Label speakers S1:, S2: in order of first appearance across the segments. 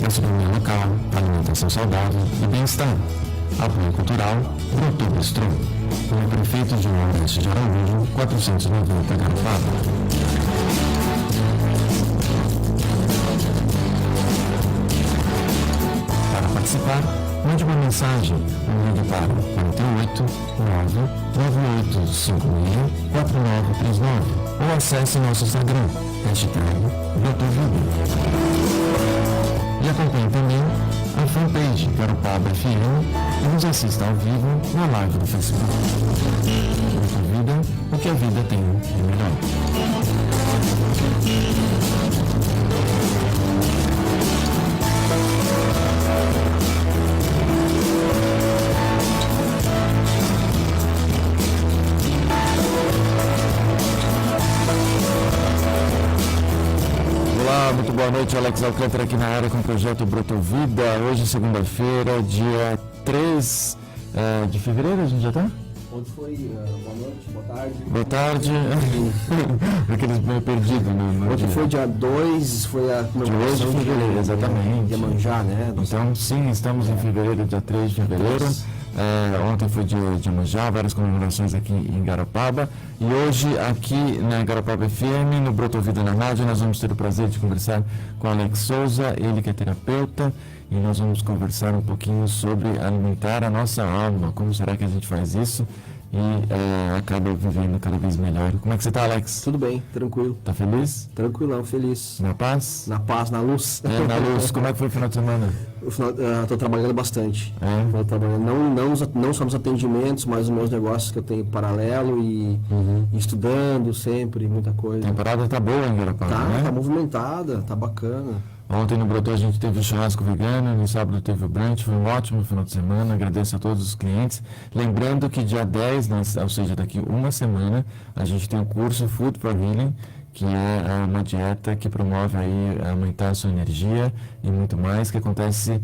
S1: gastronomia local, alimentação saudável e bem-estar. Apoio cultural, Brotou Bistrô. No Prefeito de Oeste de Araújo, 490 Garopaba. Para participar, mande uma mensagem ou ligue para 48 99856 4939 ou acesse nosso Instagram, #BrotoVida. E acompanhe também a fanpage Garopaba FM e nos assista ao vivo na live do Facebook. Broto Vida, o que a vida tem de melhor. Muito boa noite, Alex Alcântara aqui na área com o projeto Broto Vida. Hoje, segunda-feira, dia 3 de fevereiro, a gente já está?
S2: Onde foi? Boa noite, boa tarde.
S1: Boa tarde. Aqueles meio perdidos no
S2: Hoje
S1: dia.
S2: foi dia 2, foi a
S1: de fevereiro, exatamente.
S2: De Iemanjá, né?
S1: Então, sim, estamos em fevereiro, dia 3 de fevereiro. Ontem foi dia de Iemanjá, várias comemorações aqui em Garopaba. E hoje, aqui na Garopaba FM, no Broto Vida na Rádio, nós vamos ter o prazer de conversar com Alex Souza, ele que é terapeuta, e nós vamos conversar um pouquinho sobre alimentar a nossa alma. Como será que a gente faz isso e acaba vivendo cada vez melhor? Como é que você está, Alex?
S2: Tudo bem, tranquilo.
S1: Tá feliz?
S2: Tranquilão, feliz.
S1: Na paz?
S2: Na paz, na luz.
S1: Na luz. Como é que foi o final de semana?
S2: Estou trabalhando bastante.
S1: É?
S2: Trabalhando, não só nos atendimentos, mas nos meus negócios que eu tenho paralelo e estudando sempre, muita coisa.
S1: A temporada tá boa em Garopaba, né?
S2: Tá movimentada, tá bacana.
S1: Ontem no Broto a gente teve o churrasco vegano, no sábado teve o brunch, foi um ótimo final de semana, agradeço a todos os clientes. Lembrando que dia 10, ou seja, daqui uma semana, a gente tem o curso Food for Healing, que é uma dieta que promove aí aumentar a sua energia e muito mais, que acontece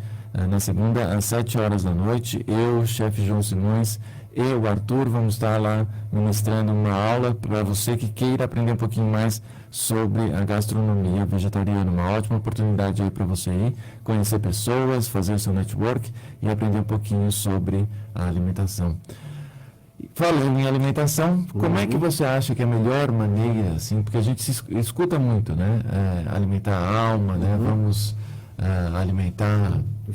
S1: na segunda às 7 horas da noite. Eu, o chefe João Simões e o Arthur vamos estar lá ministrando uma aula para você que queira aprender um pouquinho mais sobre a gastronomia vegetariana. Uma ótima oportunidade aí para você ir conhecer pessoas, fazer o seu network e aprender um pouquinho sobre a alimentação. Falando em alimentação, como é que você acha que é a melhor maneira, assim, porque a gente se escuta muito, né? Alimentar a alma, né? Vamos alimentar o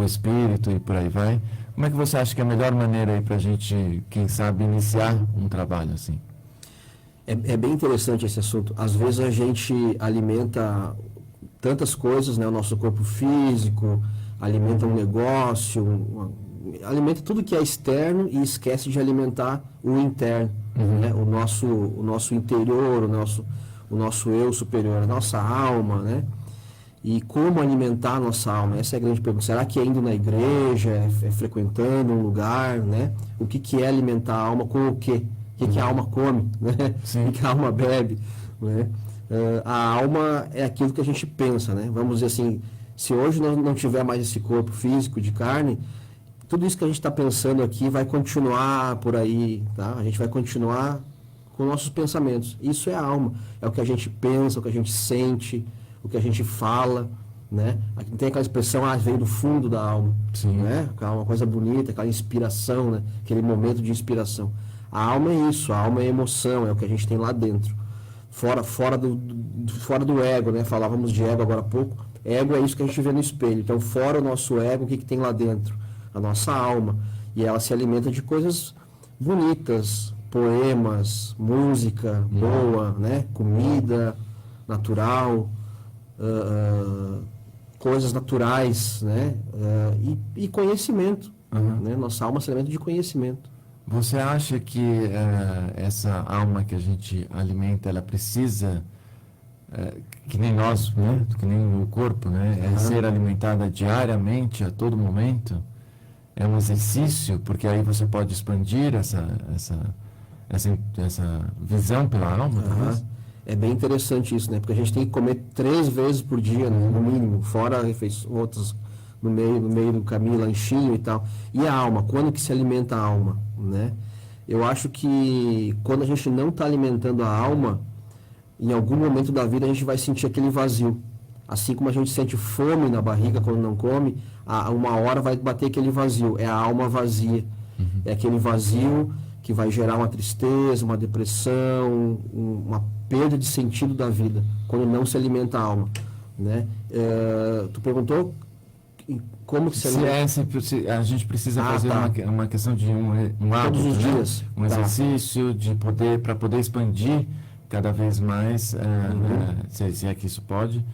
S1: espírito e por aí vai. Como é que você acha que é a melhor maneira aí para a gente, quem sabe, iniciar um trabalho assim?
S2: É bem interessante esse assunto. Às vezes a gente alimenta tantas coisas, né? O nosso corpo físico, alimenta um negócio, alimenta tudo que é externo e esquece de alimentar o interno, né? O nosso interior, o nosso eu superior, a nossa alma, né? E como alimentar a nossa alma? Essa é a grande pergunta. Será que é indo na igreja, é frequentando um lugar, né? O que é alimentar a alma com o quê? O que a alma come, né? O que a alma bebe, né? A alma é aquilo que a gente pensa, né? Vamos dizer assim, se hoje não tiver mais esse corpo físico de carne, tudo isso que a gente está pensando aqui vai continuar por aí, tá? A gente vai continuar com nossos pensamentos. Isso é a alma. É o que a gente pensa, o que a gente sente, o que a gente fala, né? Aqui tem aquela expressão, veio do fundo da alma, né? Uma coisa bonita, aquela inspiração, né? Aquele momento de inspiração. A alma é isso, a alma é emoção, é o que a gente tem lá dentro. Fora do ego, né? Falávamos de ego agora há pouco. Ego é isso que a gente vê no espelho. Então, fora o nosso ego, o que tem lá dentro? A nossa alma. E ela se alimenta de coisas bonitas, poemas, música boa, né? Comida natural, coisas naturais, né? E conhecimento. Né? Nossa alma se alimenta de conhecimento.
S1: Você acha que essa alma que a gente alimenta, ela precisa, que nem nós, né? Que nem o corpo, né? Ser alimentada diariamente, a todo momento? É um exercício, porque aí você pode expandir essa visão pela alma, talvez?
S2: É bem interessante isso, né? Porque a gente tem que comer 3 vezes por dia, né? No mínimo, fora outras no meio do caminho, lanchinho e tal. E a alma, quando que se alimenta a alma, né? Eu acho que quando a gente não está alimentando a alma, em algum momento da vida a gente vai sentir aquele vazio. Assim como a gente sente fome na barriga quando não come, uma hora vai bater aquele vazio. É a alma vazia. É aquele vazio que vai gerar uma tristeza, uma depressão, uma perda de sentido da vida, quando não se alimenta a alma, né? Tu perguntou como que se alimenta?
S1: Se a gente precisa fazer uma questão de um hábito,
S2: todos os
S1: né?
S2: dias.
S1: Um exercício para poder expandir cada vez mais, se é que isso pode,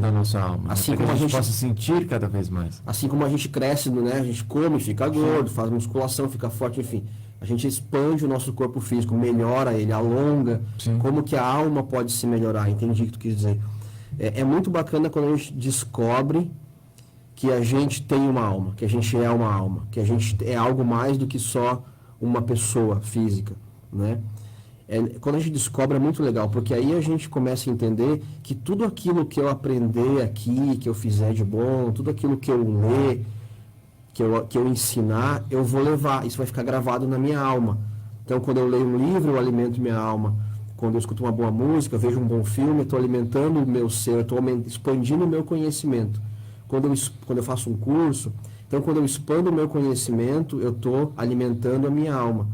S1: da nossa alma.
S2: Assim
S1: para
S2: como
S1: que
S2: a gente
S1: possa sentir cada vez mais.
S2: Assim como a gente cresce, né? A gente come, fica gordo, faz musculação, fica forte, enfim. A gente expande o nosso corpo físico, melhora ele, alonga.
S1: Sim.
S2: Como que a alma pode se melhorar? Entendi o que tu quis dizer. É muito bacana quando a gente descobre que a gente tem uma alma, que a gente é uma alma, que a gente é algo mais do que só uma pessoa física, né? Quando a gente descobre é muito legal, porque aí a gente começa a entender que tudo aquilo que eu aprender aqui, que eu fizer de bom, tudo aquilo que eu ler, que eu ensinar, eu vou levar. Isso vai ficar gravado na minha alma. Então, quando eu leio um livro, eu alimento minha alma. Quando eu escuto uma boa música, vejo um bom filme, eu estou alimentando o meu ser, eu estou expandindo o meu conhecimento. Quando eu faço um curso, então, quando eu expando o meu conhecimento, eu estou alimentando a minha alma.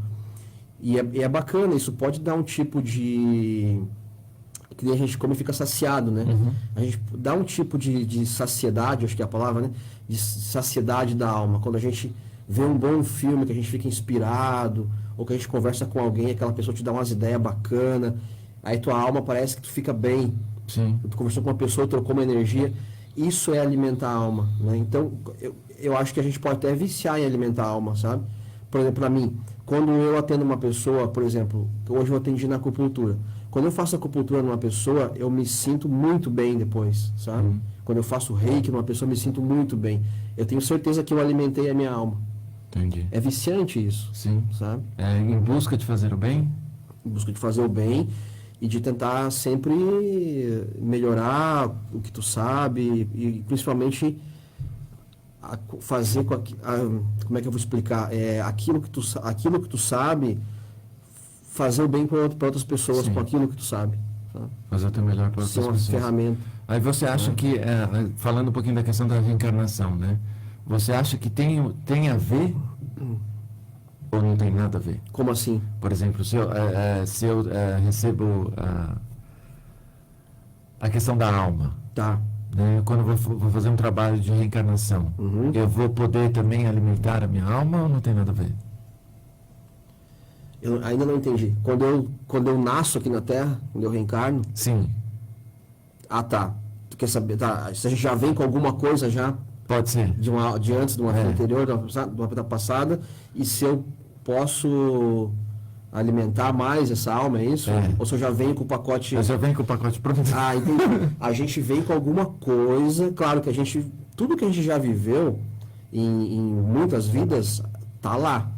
S2: E é bacana, isso pode dar um tipo de... que a gente come e fica saciado, né? A gente dá um tipo de saciedade, acho que é a palavra, né? De saciedade da alma. Quando a gente vê um bom filme, que a gente fica inspirado, ou que a gente conversa com alguém, aquela pessoa te dá umas ideias bacanas, aí tua alma parece que tu fica bem.
S1: Sim.
S2: Tu conversou com uma pessoa, trocou uma energia. Isso é alimentar a alma, né? Então, eu acho que a gente pode até viciar em alimentar a alma, sabe? Por exemplo, para mim, quando eu atendo uma pessoa, por exemplo, hoje eu atendi na acupuntura. Quando eu faço acupuntura numa pessoa, eu me sinto muito bem depois, sabe? Quando eu faço reiki numa pessoa, eu me sinto muito bem. Eu tenho certeza que eu alimentei a minha alma.
S1: Entendi.
S2: É viciante isso.
S1: Sim.
S2: Sabe?
S1: Em busca de fazer o bem?
S2: Em busca de fazer o bem e de tentar sempre melhorar o que tu sabe e principalmente fazer como é que eu vou explicar? Aquilo que tu sabe, fazer o bem para outras pessoas. Sim. Com aquilo que tu sabe. Tá?
S1: Fazer o teu melhor para outras pessoas.
S2: Ser uma ferramenta.
S1: Aí você acha que, falando um pouquinho da questão da reencarnação, né? Você acha que tem a ver ou não tem nada a ver?
S2: Como assim?
S1: Por exemplo, se eu recebo a questão da alma,
S2: tá?
S1: Né? Quando eu vou fazer um trabalho de reencarnação, eu vou poder também alimentar a minha alma ou não tem nada a ver?
S2: Eu ainda não entendi. Quando eu nasço aqui na Terra, quando eu reencarno?
S1: Sim.
S2: Ah, tá. Tu quer saber? Tá. Se a gente já vem com alguma coisa já?
S1: Pode ser.
S2: De antes, de uma vida anterior, de uma vida passada, e se eu posso alimentar mais essa alma, é isso? Ou se eu já venho com o pacote...
S1: Eu já venho com o pacote pronto.
S2: Ah, entendi. A gente vem com alguma coisa, claro que a gente... Tudo que a gente já viveu em muitas vidas, tá lá.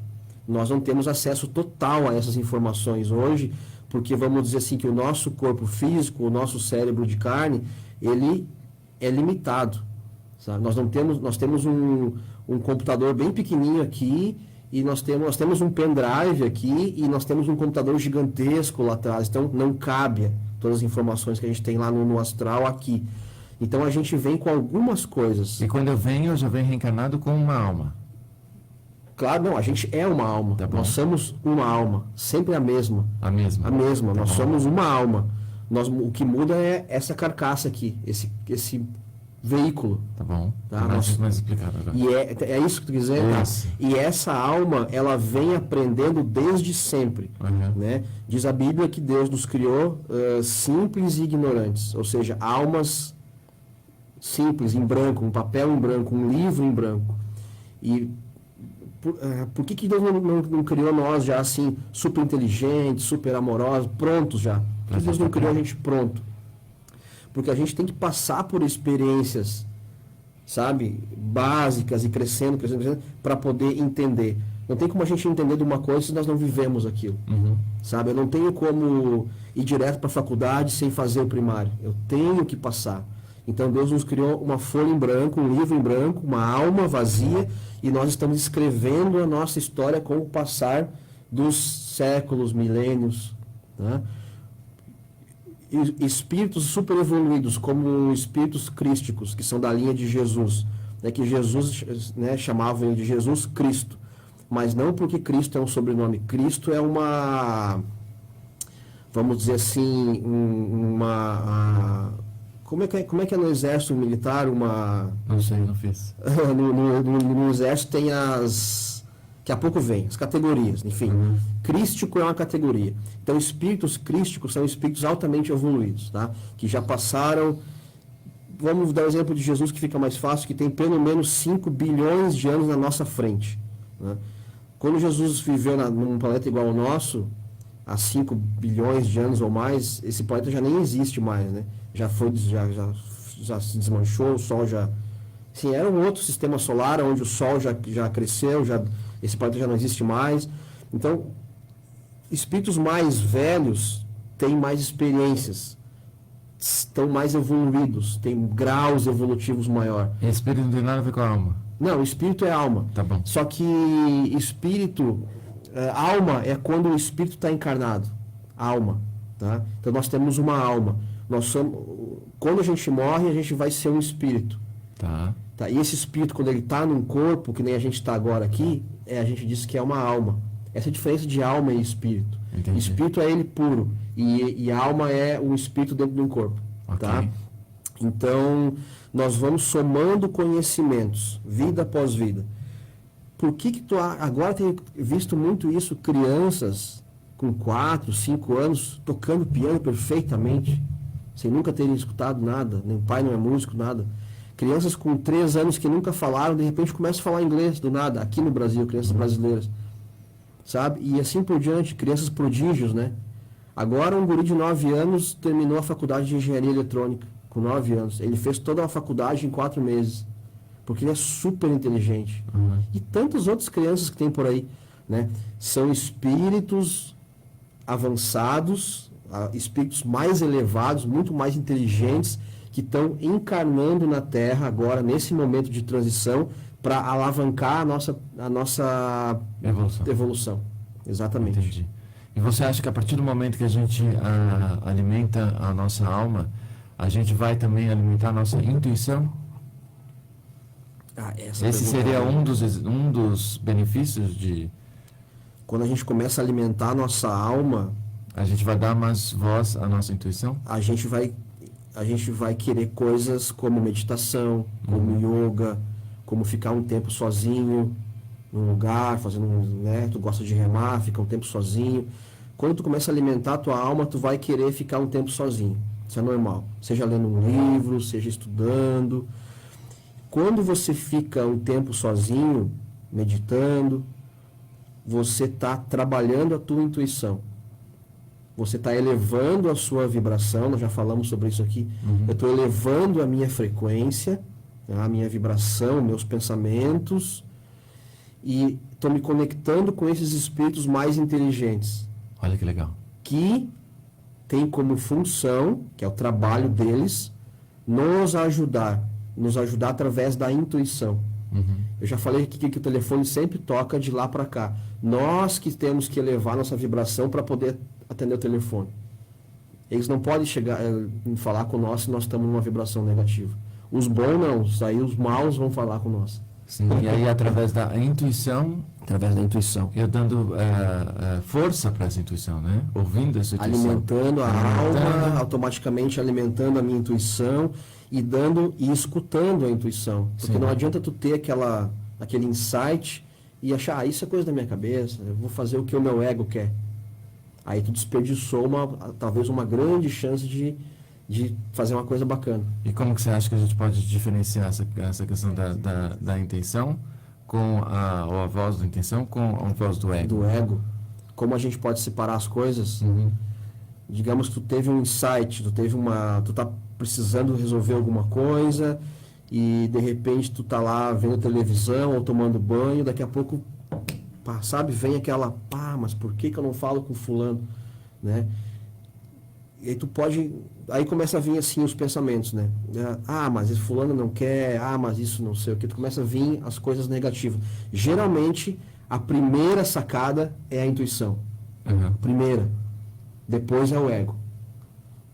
S2: Nós não temos acesso total a essas informações hoje, porque vamos dizer assim que o nosso corpo físico, o nosso cérebro de carne, ele é limitado. Sabe? Nós temos um computador bem pequenininho aqui, e nós temos um pendrive aqui, e nós temos um computador gigantesco lá atrás. Então, não cabe todas as informações que a gente tem lá no astral aqui. Então, a gente vem com algumas coisas.
S1: E quando eu já venho reencarnado com uma alma.
S2: Claro, não, a gente é uma alma.
S1: Tá,
S2: nós somos uma alma, sempre a mesma.
S1: A mesma.
S2: A mesma,
S1: tá,
S2: nós somos uma alma. O que muda é essa carcaça aqui, esse veículo.
S1: Tá bom.
S2: Tá?
S1: Mais explicado agora.
S2: E é isso que tu quiser? Tá? E essa alma, ela vem aprendendo desde sempre. Né? Diz a Bíblia que Deus nos criou simples e ignorantes. Ou seja, almas simples, em branco, um papel em branco, um livro em branco. E por que Deus não criou nós já assim, super inteligentes, super amorosos, prontos já? Por que Deus não criou a gente pronto? Porque a gente tem que passar por experiências, sabe, básicas e crescendo, para poder entender. Não tem como a gente entender de uma coisa se nós não vivemos aquilo, sabe? Eu não tenho como ir direto para a faculdade sem fazer o primário. Eu tenho que passar. Então Deus nos criou uma folha em branco, um livro em branco, uma alma vazia, e nós estamos escrevendo a nossa história com o passar dos séculos, milênios, né? espíritos super evoluídos, como espíritos crísticos, que são da linha de Jesus, né, que Jesus, né, chamavam ele de Jesus Cristo, mas não porque Cristo é um sobrenome. Cristo é uma, vamos dizer assim, como é que é no exército militar
S1: Não sei, não fiz.
S2: no exército tem daqui a pouco vem, as categorias, enfim. Crístico é uma categoria. Então, espíritos crísticos são espíritos altamente evoluídos, tá? Que já passaram. Vamos dar o exemplo de Jesus, que fica mais fácil, que tem pelo menos 5 bilhões de anos na nossa frente, né? Quando Jesus viveu num planeta igual ao nosso, há 5 bilhões de anos ou mais, esse planeta já nem existe mais, né? Já se desmanchou, o Sol já... Sim, era um outro sistema solar, onde o Sol já cresceu, esse planeta já não existe mais. Então, espíritos mais velhos têm mais experiências, estão mais evoluídos, têm graus evolutivos maior.
S1: E espírito não tem nada a ver com a alma?
S2: Não, espírito é alma.
S1: Tá bom.
S2: Só que alma é quando o espírito está encarnado. Alma, tá? Então nós temos uma alma. Quando a gente morre, a gente vai ser um espírito.
S1: Tá.
S2: Tá? E esse espírito, quando ele está num corpo, que nem a gente está agora aqui, a gente diz que é uma alma. Essa é a diferença de alma e espírito.
S1: Entendi.
S2: Espírito é ele puro. E alma é um espírito dentro de um corpo.
S1: Ok.
S2: Tá? Então, nós vamos somando conhecimentos, vida após vida. Por que tu agora tem visto muito isso, crianças com 4, 5 anos tocando piano perfeitamente, sem nunca terem escutado nada, nem pai não é músico, nada. Crianças com 3 anos que nunca falaram, de repente começam a falar inglês do nada, aqui no Brasil, crianças brasileiras. Sabe? E assim por diante, crianças prodígios, né? Agora um guri de 9 anos terminou a faculdade de engenharia eletrônica, com 9 anos. Ele fez toda a faculdade em 4 meses, porque ele é super inteligente. E tantas outras crianças que tem por aí, né? São espíritos avançados, espíritos mais elevados, muito mais inteligentes, que estão encarnando na Terra agora, nesse momento de transição, para alavancar a nossa evolução. Exatamente.
S1: Entendi. E você acha que a partir do momento que a gente alimenta a nossa alma, a gente vai também alimentar a nossa intuição? Esse seria um dos benefícios de...
S2: Quando a gente começa a alimentar a nossa alma...
S1: A gente vai dar mais voz à nossa intuição?
S2: A gente vai querer coisas como meditação, como yoga, como ficar um tempo sozinho num lugar, né? Tu gosta de remar, fica um tempo sozinho. Quando tu começa a alimentar a tua alma, tu vai querer ficar um tempo sozinho. Isso é normal. Seja lendo um livro, seja estudando. Quando você fica um tempo sozinho, meditando, você está trabalhando a tua intuição. Você está elevando a sua vibração, nós já falamos sobre isso aqui. Eu estou elevando a minha frequência, a minha vibração, meus pensamentos, e estou me conectando com esses espíritos mais inteligentes.
S1: Olha que legal.
S2: Que tem como função, que é o trabalho deles, nos ajudar através da intuição. Eu já falei aqui que o telefone sempre toca de lá para cá. Nós que temos que elevar nossa vibração para poder atender o telefone. Eles não podem chegar falar com nós se nós estamos numa vibração negativa. Os bons não, aí os maus vão falar com nós.
S1: Sim, e aí através da intuição...
S2: Através da intuição.
S1: Eu dando força para essa intuição, né? Ouvindo essa intuição.
S2: Alimentando a alma, automaticamente alimentando a minha intuição e escutando a intuição. Porque não adianta tu ter aquele insight e achar, isso é coisa da minha cabeça, eu vou fazer o que o meu ego quer. Aí tu desperdiçou talvez uma grande chance de fazer uma coisa bacana.
S1: E como que você acha que a gente pode diferenciar essa questão da intenção com a voz da intenção com a voz do ego?
S2: Do ego. Como a gente pode separar as coisas? Digamos que tu teve um insight, tu tá precisando resolver alguma coisa e de repente tu tá lá vendo televisão ou tomando banho, daqui a pouco, vem aquela, mas por que eu não falo com fulano, né? E aí aí começa a vir assim os pensamentos, né? Mas esse fulano não quer, mas isso não sei o que. Tu começa a vir as coisas negativas. Geralmente, a primeira sacada é a intuição. Primeira. Depois é o ego.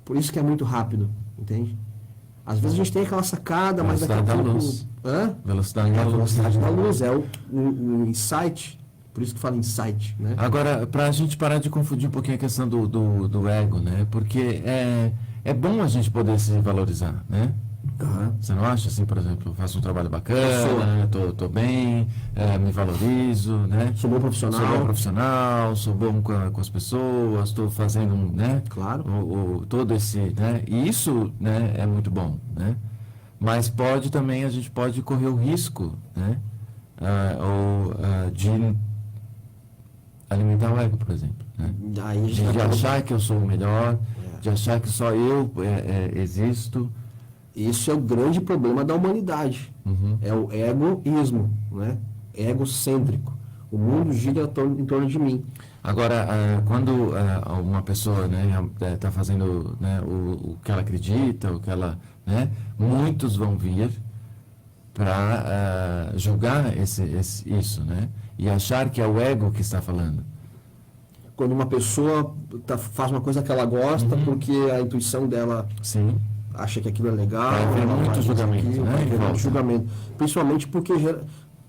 S2: Por isso que é muito rápido, entende? Às vezes a gente tem aquela sacada, mas daqui a
S1: Velocidade da
S2: pouco...
S1: luz.
S2: Hã?
S1: Velocidade
S2: É
S1: da
S2: a
S1: luz.
S2: velocidade da luz, é o insight, por isso que fala insight, né?
S1: Agora, para a gente parar de confundir um pouquinho a questão do ego, né? Porque é bom a gente poder se valorizar, né?
S2: Aham.
S1: Você não acha assim, por exemplo, faço um trabalho
S2: Eu
S1: bacana, tô bem, me valorizo, né?
S2: Sou bom profissional.
S1: Sou bom profissional, sou bom com as pessoas, estou fazendo, né?
S2: Claro.
S1: Todo esse, né? E isso, né, é muito bom, né? Mas a gente pode correr o risco, né? De alimentar o ego, por exemplo, né?
S2: Aí a gente
S1: De
S2: tá-
S1: achar que eu sou o melhor, de achar que só eu existo.
S2: Isso é o grande problema da humanidade.
S1: Uhum.
S2: É o egoísmo, né? Egocêntrico. O mundo gira em torno de mim.
S1: Agora, quando uma pessoa, né, está fazendo, né, o que ela acredita, o que ela, né, muitos vão vir para julgar isso, né, e achar que é o ego que está falando.
S2: Quando uma pessoa faz uma coisa que ela gosta, porque a intuição dela
S1: Sim.
S2: acha que aquilo é legal,
S1: Vai haver
S2: ela
S1: muito
S2: faz
S1: julgamento,
S2: aquilo,
S1: né,
S2: vai
S1: em
S2: haver muito
S1: volta.
S2: julgamento. Principalmente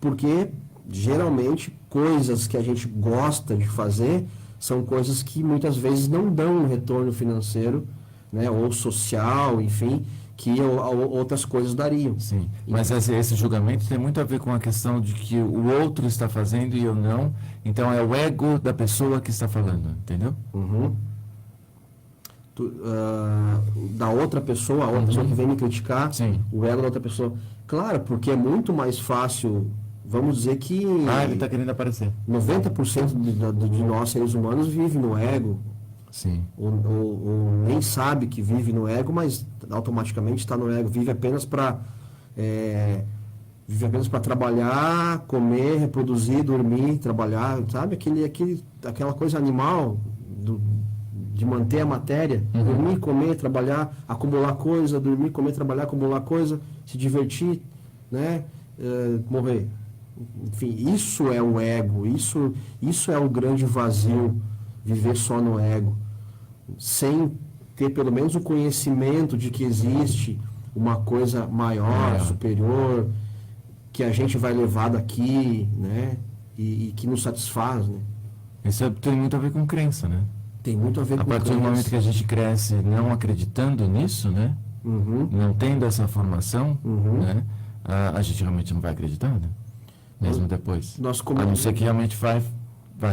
S2: porque geralmente coisas que a gente gosta de fazer são coisas que muitas vezes não dão um retorno financeiro, né, ou social, enfim, que outras coisas dariam.
S1: Sim, mas esse julgamento tem muito a ver com a questão de que o outro está fazendo e eu não. Então é o ego da pessoa que está falando, entendeu?
S2: Uhum. Da outra pessoa, a outra pessoa que vem me criticar,
S1: Sim.
S2: o ego da outra pessoa. Claro, porque é muito mais fácil, vamos dizer que
S1: Ele está querendo aparecer.
S2: 90% de nós seres humanos vive no ego,
S1: Sim.
S2: ou nem sabe que vive no ego, mas automaticamente está no ego, vive apenas para trabalhar, comer, reproduzir, dormir, trabalhar, sabe? Aquela coisa animal de manter a matéria, dormir, comer, trabalhar, acumular coisa, dormir, comer, trabalhar, acumular coisa, se divertir, né? Morrer. Enfim, isso é o ego, isso é o grande vazio, viver só no ego, sem ter pelo menos o conhecimento de que existe uma coisa maior, superior, que a gente vai levar daqui, né? E que nos satisfaz, né?
S1: Isso tem muito a ver com crença, né?
S2: Tem muito a ver
S1: A
S2: com
S1: partir do momento que a gente cresce não acreditando nisso, né?
S2: Uhum.
S1: Não tendo essa formação,
S2: Uhum.
S1: né? A gente realmente não vai acreditar, né? Mesmo depois.
S2: Nós
S1: A não ser que realmente vai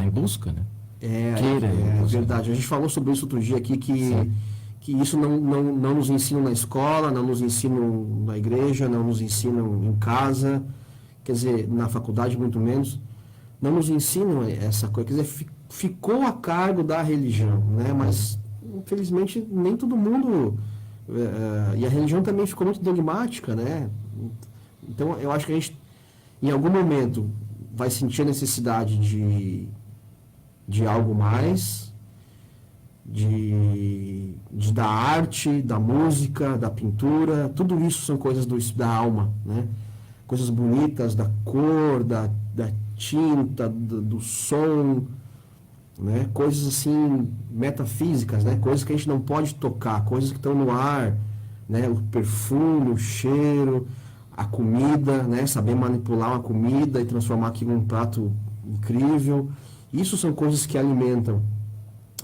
S1: em busca, né? Queira ir em
S2: É
S1: busca.
S2: verdade. A gente falou sobre isso outro dia aqui,
S1: Sim.
S2: que isso não nos ensinam na escola, não nos ensinam na igreja, não nos ensinam em casa, quer dizer, na faculdade muito menos. Não nos ensinam essa coisa, quer dizer, ficou a cargo da religião, né? Mas, infelizmente, nem todo mundo... e a religião também ficou muito dogmática, né? Então, eu acho que a gente, em algum momento, vai sentir a necessidade de algo mais, da arte, da música, da pintura, tudo isso são coisas da alma, né? Coisas bonitas, da cor, da tinta, do som, né? Coisas assim metafísicas, né? Coisas que a gente não pode tocar, coisas que estão no ar, né? O perfume, o cheiro, a comida, né? Saber manipular uma comida e transformar aquilo num prato incrível. Isso são coisas que alimentam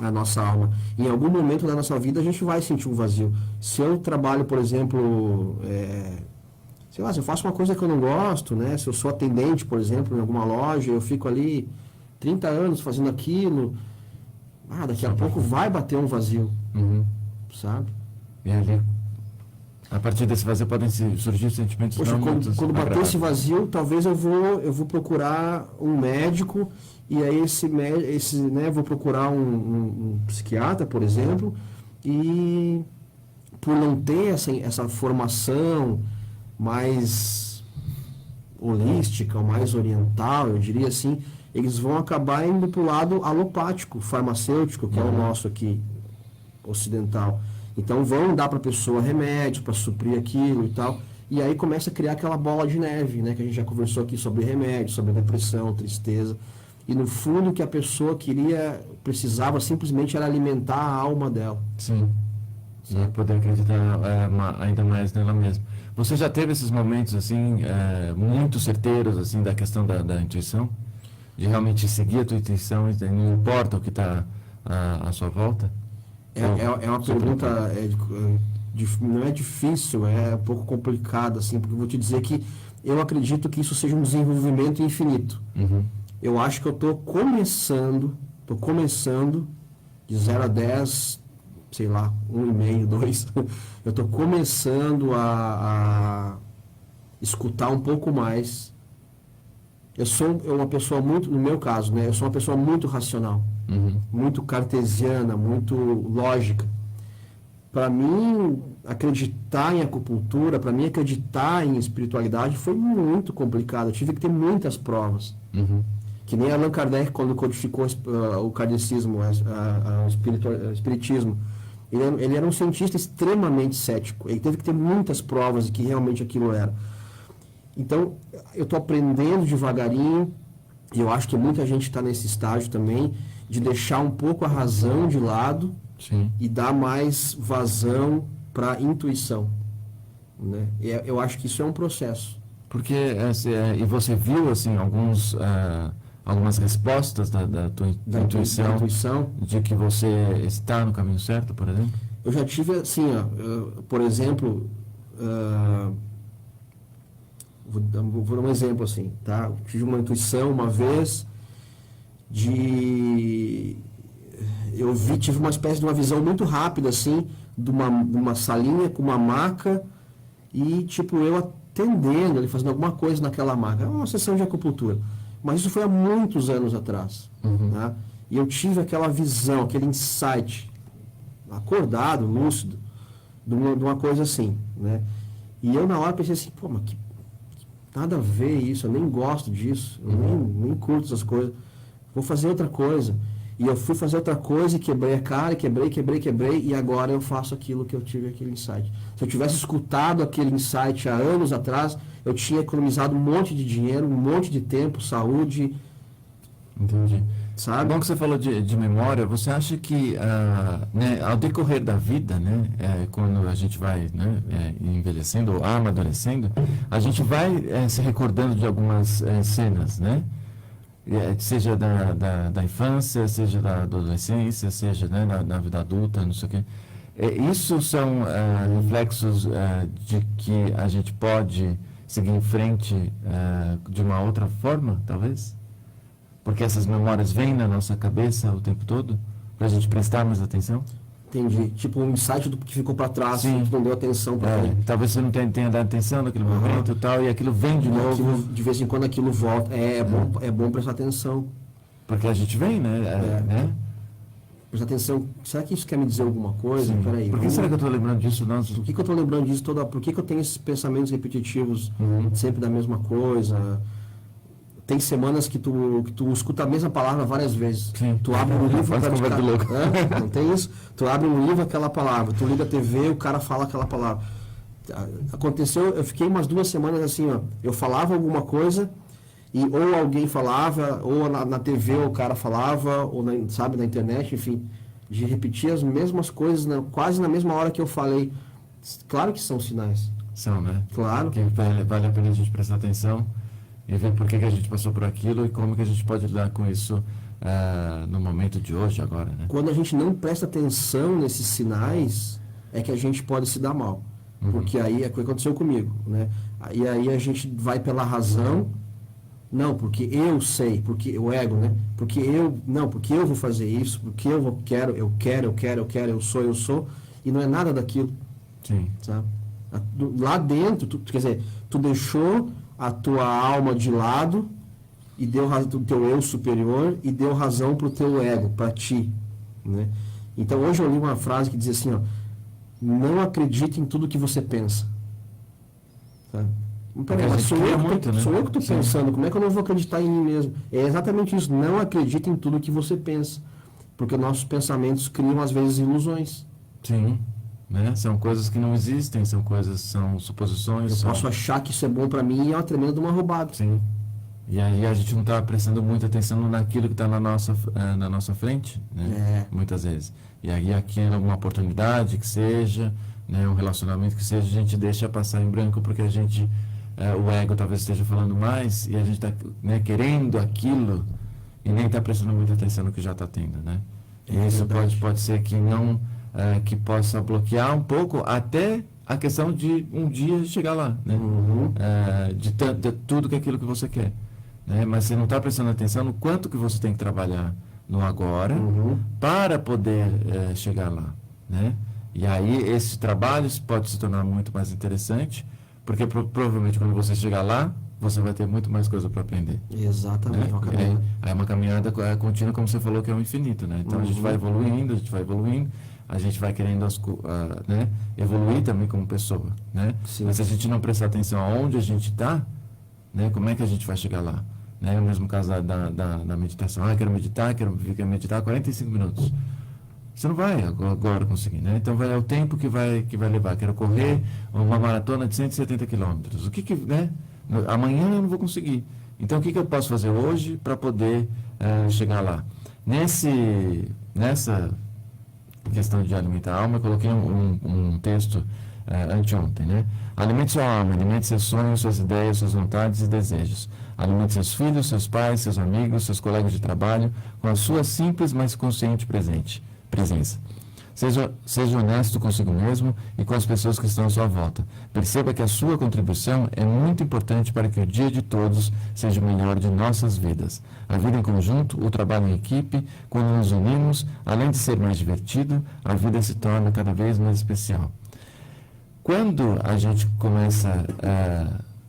S2: a nossa alma. Em algum momento da nossa vida a gente vai sentir um vazio. Se eu trabalho, por exemplo, sei lá, se eu faço uma coisa que eu não gosto, né? Se eu sou atendente, por exemplo, em alguma loja, eu fico ali 30 anos fazendo aquilo, daqui a pouco vai bater um vazio,
S1: Uhum.
S2: sabe?
S1: E ali, a partir desse vazio podem surgir sentimentos
S2: Poxa,
S1: não
S2: quando
S1: muito
S2: bater
S1: agradáveis.
S2: esse vazio, talvez eu vou procurar um médico, e aí né, vou procurar um psiquiatra, por exemplo, e por não ter essa formação mais holística, ou mais oriental, eu diria assim, eles vão acabar indo para o lado alopático, farmacêutico, que é o nosso aqui, ocidental. Então vão dar para a pessoa remédio para suprir aquilo e tal, e aí começa a criar aquela bola de neve, né, que a gente já conversou aqui sobre remédio, sobre depressão, tristeza, e no fundo o que a pessoa precisava simplesmente era alimentar a alma dela.
S1: Sim. E poder acreditar ainda mais nela mesma. Você já teve esses momentos assim muito certeiros assim da questão da intuição, de realmente seguir a tua intuição, não importa o que está à sua volta?
S2: É uma pergunta, não é difícil, é um pouco complicado, assim, porque eu vou te dizer que eu acredito que isso seja um desenvolvimento infinito.
S1: Uhum.
S2: Eu acho que eu estou começando de 0 a 10, sei lá, 1,5, 2. Eu estou começando a escutar um pouco mais. Eu sou uma pessoa muito, no meu caso, né? Eu sou uma pessoa muito racional, muito cartesiana, muito lógica. Para mim, acreditar em acupuntura, para mim acreditar em espiritualidade foi muito complicado. Eu tive que ter muitas provas. Que nem Allan Kardec, quando codificou o kardecismo, o espiritismo. Ele era um cientista extremamente cético. Ele teve que ter muitas provas de que realmente aquilo era. Então, eu estou aprendendo devagarinho, e eu acho que muita gente está nesse estágio também, de deixar um pouco a razão de lado.
S1: Sim.
S2: E dar mais vazão para a intuição. Né? Eu acho que isso é um processo.
S1: Porque, e você viu assim, algumas respostas da tua intuição, de que você está no caminho certo, por exemplo?
S2: Eu já tive assim, por exemplo, vou dar um exemplo assim, tá? Eu tive uma intuição uma vez tive uma espécie de uma visão muito rápida assim, de uma salinha com uma maca e tipo eu atendendo, ele fazendo alguma coisa naquela maca. É uma sessão de acupuntura. Mas isso foi há muitos anos atrás. Né? E eu tive aquela visão, aquele insight, acordado, lúcido, de uma coisa assim. Né? E eu na hora pensei assim, pô, mas nada a ver isso, eu nem gosto disso, eu nem curto essas coisas. Vou fazer outra coisa. E eu fui fazer outra coisa e quebrei a cara, quebrei, e agora eu faço aquilo que eu tive, aquele insight. Se eu tivesse escutado aquele insight há anos atrás, eu tinha economizado um monte de dinheiro, um monte de tempo, saúde.
S1: Entendi.
S2: Sabe?
S1: Bom que você falou de memória, você acha que ao decorrer da vida, né, quando a gente vai envelhecendo ou amadurecendo, a gente vai se recordando de algumas cenas, né? Seja da infância, seja da adolescência, seja na vida adulta, não sei o quê. Isso são reflexos de que a gente pode seguir em frente de uma outra forma, talvez? Porque essas memórias vêm na nossa cabeça o tempo todo, para a gente prestar mais atenção?
S2: Entendi. Tipo um insight do que ficou para trás, que não deu atenção para ele.
S1: Talvez você não tenha dado atenção naquele momento e tal, e aquilo vem de novo.
S2: De vez em quando aquilo volta. É bom prestar atenção.
S1: Porque a gente vem, né?
S2: Prestar atenção. Será que isso quer me dizer alguma coisa? Peraí.
S1: Por que será que eu estou lembrando disso? Nossa?
S2: Por que eu estou lembrando disso por que eu tenho esses pensamentos repetitivos sempre da mesma coisa? Tem semanas que tu escuta a mesma palavra várias vezes.
S1: Sim.
S2: Tu abre um livro
S1: louco.
S2: Não tem isso? Tu abre um livro, aquela palavra. Tu liga a TV, o cara fala aquela palavra. Aconteceu, eu fiquei umas 2 semanas assim, eu falava alguma coisa e ou alguém falava, ou na TV o cara falava, ou na internet, enfim, de repetir as mesmas coisas quase na mesma hora que eu falei. Claro que são sinais.
S1: São, né?
S2: Claro.
S1: Que vale a pena a gente prestar atenção e ver por que a gente passou por aquilo e como que a gente pode lidar com isso no momento de hoje, agora, né?
S2: Quando a gente não presta atenção nesses sinais, é que a gente pode se dar mal. Porque aí é o que aconteceu comigo, né? E aí a gente vai pela razão, não, porque eu sei, porque o ego, né? Porque eu vou fazer isso, porque eu quero, eu sou, e não é nada daquilo.
S1: Sim.
S2: Sabe? Lá dentro, quer dizer, tu deixou a tua alma de lado e deu razão pro teu eu superior e deu razão pro teu ego, para ti, né? Então hoje eu li uma frase que dizia assim, não acredite em tudo que você pensa. Sabe? Mas sou eu que estou pensando, como é que eu não vou acreditar em mim mesmo? É exatamente isso, não acredite em tudo que você pensa, porque nossos pensamentos criam às vezes ilusões.
S1: Sim. Né? São coisas que não existem, são suposições.
S2: Eu posso achar que isso é bom para mim e é uma tremenda de uma roubada.
S1: Sim. E aí a gente não está prestando muita atenção naquilo que está na nossa frente, né? Muitas vezes. E aí aquilo, uma oportunidade que seja, né, um relacionamento que seja, a gente deixa passar em branco porque a gente, o ego talvez esteja falando mais e a gente está, né, querendo aquilo e nem está prestando muita atenção no que já está tendo, né? E isso pode ser que não, que possa bloquear um pouco até a questão de um dia chegar lá, né? De tudo que aquilo que você quer. Né? Mas você não está prestando atenção no quanto que você tem que trabalhar no agora para poder chegar lá, né? E aí esse trabalho pode se tornar muito mais interessante, porque provavelmente quando você chegar lá, você vai ter muito mais coisa para aprender.
S2: Exatamente.
S1: Né? É uma caminhada contínua, como você falou, que é o infinito, né? Então a gente vai evoluindo, a gente vai querendo né, evoluir também como pessoa, né? Mas se a gente não prestar atenção aonde a gente está, né, como é que a gente vai chegar lá? Né? No mesmo caso da meditação. Quero meditar 45 minutos. Você não vai agora conseguir, né? Então é o tempo que vai levar. Quero correr uma maratona de 170 quilômetros. Né? Amanhã eu não vou conseguir. Então o que eu posso fazer hoje para poder chegar lá? Nessa questão de alimentar a alma, eu coloquei um texto anteontem, né? Alimente sua alma, alimente seus sonhos, suas ideias, suas vontades e desejos. Alimente seus filhos, seus pais, seus amigos, seus colegas de trabalho com a sua simples, mas consciente presença. Seja honesto consigo mesmo e com as pessoas que estão à sua volta. Perceba que a sua contribuição é muito importante para que o dia de todos seja o melhor de nossas vidas. A vida em conjunto, o trabalho em equipe, quando nos unimos, além de ser mais divertido, a vida se torna cada vez mais especial. Quando a gente começa,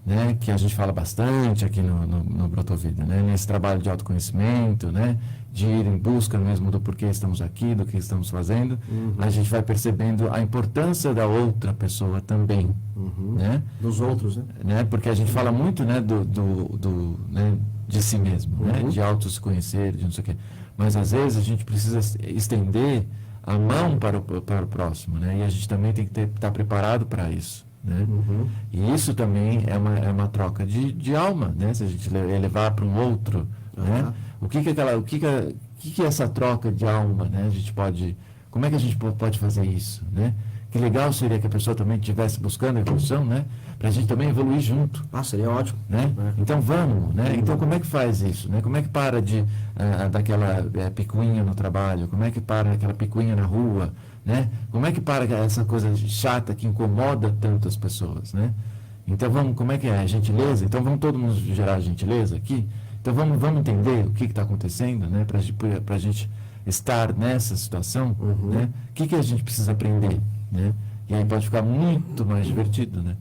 S1: né, que a gente fala bastante aqui no Brotovida, né, nesse trabalho de autoconhecimento, né, de ir em busca mesmo do porquê estamos aqui, do que estamos fazendo, a gente vai percebendo a importância da outra pessoa também, né?
S2: Dos outros,
S1: né? Porque a gente fala muito, né, né, de si mesmo, né, de auto-se conhecer, de não sei o quê. Mas às vezes a gente precisa estender a mão para o próximo, né? E a gente também tem que estar preparado para isso, né? E isso também é uma troca de alma, né? Se a gente levar para um outro, né? O que é essa troca de alma, né? Como é que a gente pode fazer isso, né? Que legal seria que a pessoa também estivesse buscando a evolução, né? Para a gente também evoluir junto.
S2: Seria ótimo.
S1: Né? Então vamos, né? Então como é que faz isso, né? Como é que para daquela picuinha no trabalho? Como é que para daquela picuinha na rua, né? Como é que para essa coisa chata que incomoda tantas pessoas, né? Então como é que é? A gentileza? Então vamos todo mundo gerar gentileza aqui? Então vamos entender o que está acontecendo, né? Para a gente estar nessa situação, né? O que a gente precisa aprender, né? E aí pode ficar muito mais divertido, né?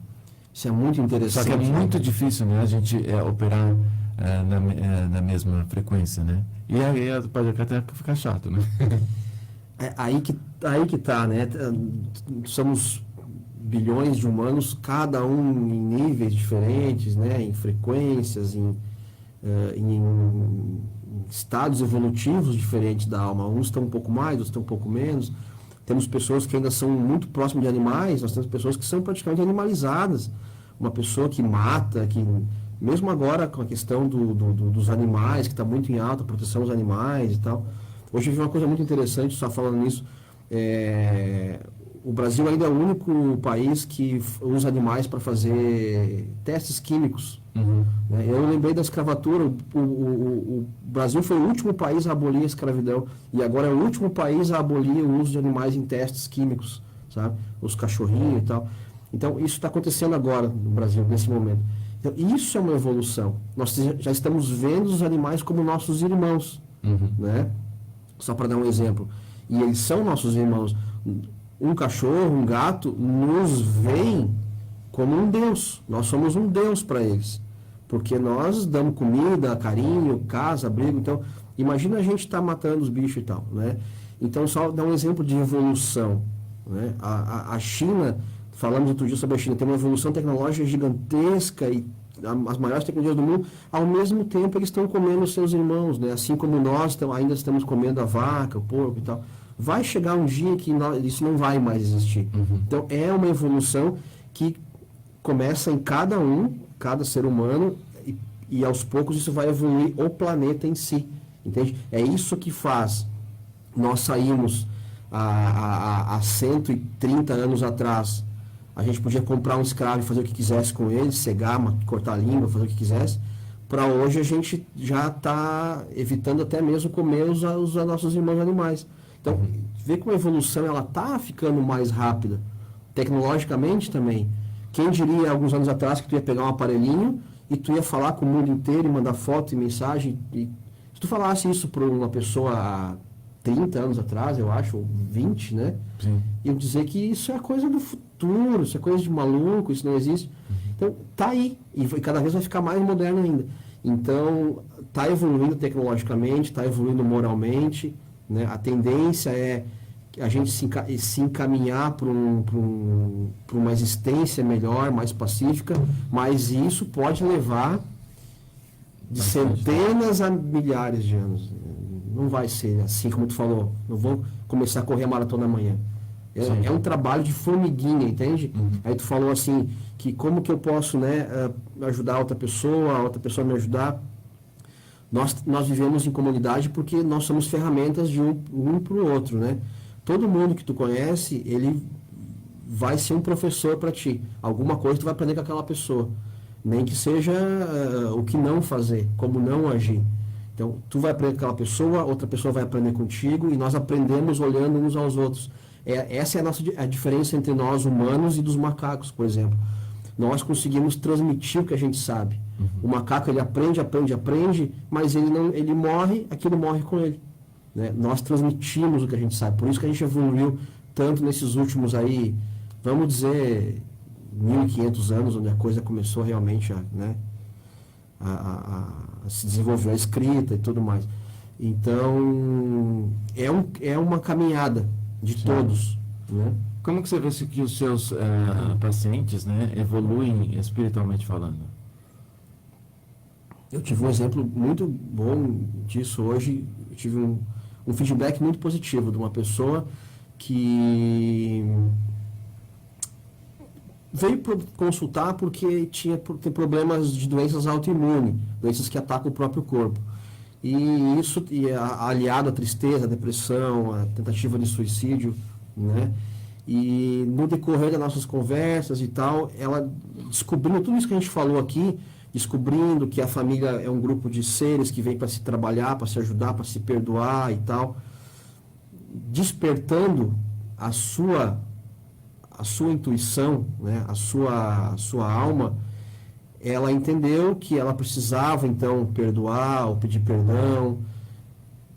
S2: Isso é muito interessante.
S1: Só que é muito difícil, né? A gente operar na mesma frequência, né? E aí pode até ficar chato, né?
S2: Aí que tá, né? Somos bilhões de humanos, cada um em níveis diferentes, né? Em frequências, em estados evolutivos diferentes da alma. Uns estão um pouco mais, outros estão um pouco menos. Temos pessoas que ainda são muito próximas de animais, nós temos pessoas que são praticamente animalizadas. Uma pessoa que mata, que mesmo agora com a questão dos animais, que está muito em alta, a proteção dos animais e tal. Hoje eu vi uma coisa muito interessante, só falando nisso. O Brasil ainda é o único país que usa animais para fazer testes químicos. Né? Eu lembrei da escravatura. O Brasil foi o último país a abolir a escravidão e agora é o último país a abolir o uso de animais em testes químicos, sabe? Os cachorrinhos e tal. Então isso está acontecendo agora no Brasil, nesse momento. Então, isso é uma evolução. Nós já estamos vendo os animais como nossos irmãos, né? Só para dar um exemplo. E eles são nossos irmãos. Um cachorro, um gato, nos veem como um Deus. Nós somos um Deus para eles. Porque nós damos comida, carinho, casa, abrigo. Então, imagina a gente estar matando os bichos e tal, né? Então, só dar um exemplo de evolução, né? A China, falamos outro dia sobre a China, tem uma evolução tecnológica gigantesca e as maiores tecnologias do mundo. Ao mesmo tempo, eles estão comendo os seus irmãos, né? Assim como nós ainda estamos comendo a vaca, o porco e tal. Vai chegar um dia que isso não vai mais existir. Então, é uma evolução que começa em cada ser humano e aos poucos isso vai evoluir o planeta em si, entende? É isso que faz nós saímos há 130 anos atrás, a gente podia comprar um escravo e fazer o que quisesse com ele, cegar, cortar a língua, fazer o que quisesse. Para hoje a gente já está evitando até mesmo comer os nossos irmãos animais. Então, vê como a evolução ela está ficando mais rápida, tecnologicamente também. Quem diria alguns anos atrás que tu ia pegar um aparelhinho e tu ia falar com o mundo inteiro e mandar foto e mensagem. E, se tu falasse isso para uma pessoa há 30 anos atrás, eu acho, ou 20, né?
S1: Sim.
S2: Iam dizer que isso é coisa do futuro, isso é coisa de maluco, isso não existe. Então, tá aí. E cada vez vai ficar mais moderno ainda. Então, está evoluindo tecnologicamente, está evoluindo moralmente, né? A tendência é a gente se encaminhar para uma existência melhor, mais pacífica, mas isso pode levar de centenas a milhares de anos. Não vai ser assim como tu falou. Não vou começar a correr a maratona amanhã. É um trabalho de formiguinha, entende? Aí tu falou assim, que como que eu posso, né, ajudar a outra pessoa me ajudar. Nós vivemos em comunidade porque nós somos ferramentas de um para o outro, né? Todo mundo que tu conhece, ele vai ser um professor para ti. Alguma coisa tu vai aprender com aquela pessoa. Nem que seja o que não fazer, como não agir. Então, tu vai aprender com aquela pessoa, outra pessoa vai aprender contigo e nós aprendemos olhando uns aos outros. Essa é a diferença entre nós humanos e dos macacos, por exemplo. Nós conseguimos transmitir o que a gente sabe. O macaco, ele aprende, mas ele morre, aquilo morre com ele. Né? Nós transmitimos o que a gente sabe. Por isso que a gente evoluiu tanto nesses últimos aí, vamos dizer, 1.500 anos, onde a coisa começou realmente a se desenvolver, a escrita e tudo mais. Então, é uma caminhada de todos. Né?
S1: Como que você vê que os seus pacientes, né, evoluem espiritualmente falando?
S2: Eu tive um exemplo muito bom disso hoje. Eu tive um feedback muito positivo de uma pessoa que veio consultar porque tem problemas de doenças autoimunes, doenças que atacam o próprio corpo. E isso, aliado à tristeza, à depressão, à tentativa de suicídio, né? E no decorrer das nossas conversas e tal, ela descobrindo tudo isso que a gente falou aqui, descobrindo que a família é um grupo de seres que vem para se trabalhar, para se ajudar, para se perdoar e tal, despertando a sua intuição, né? a sua alma, ela entendeu que ela precisava então perdoar ou pedir perdão,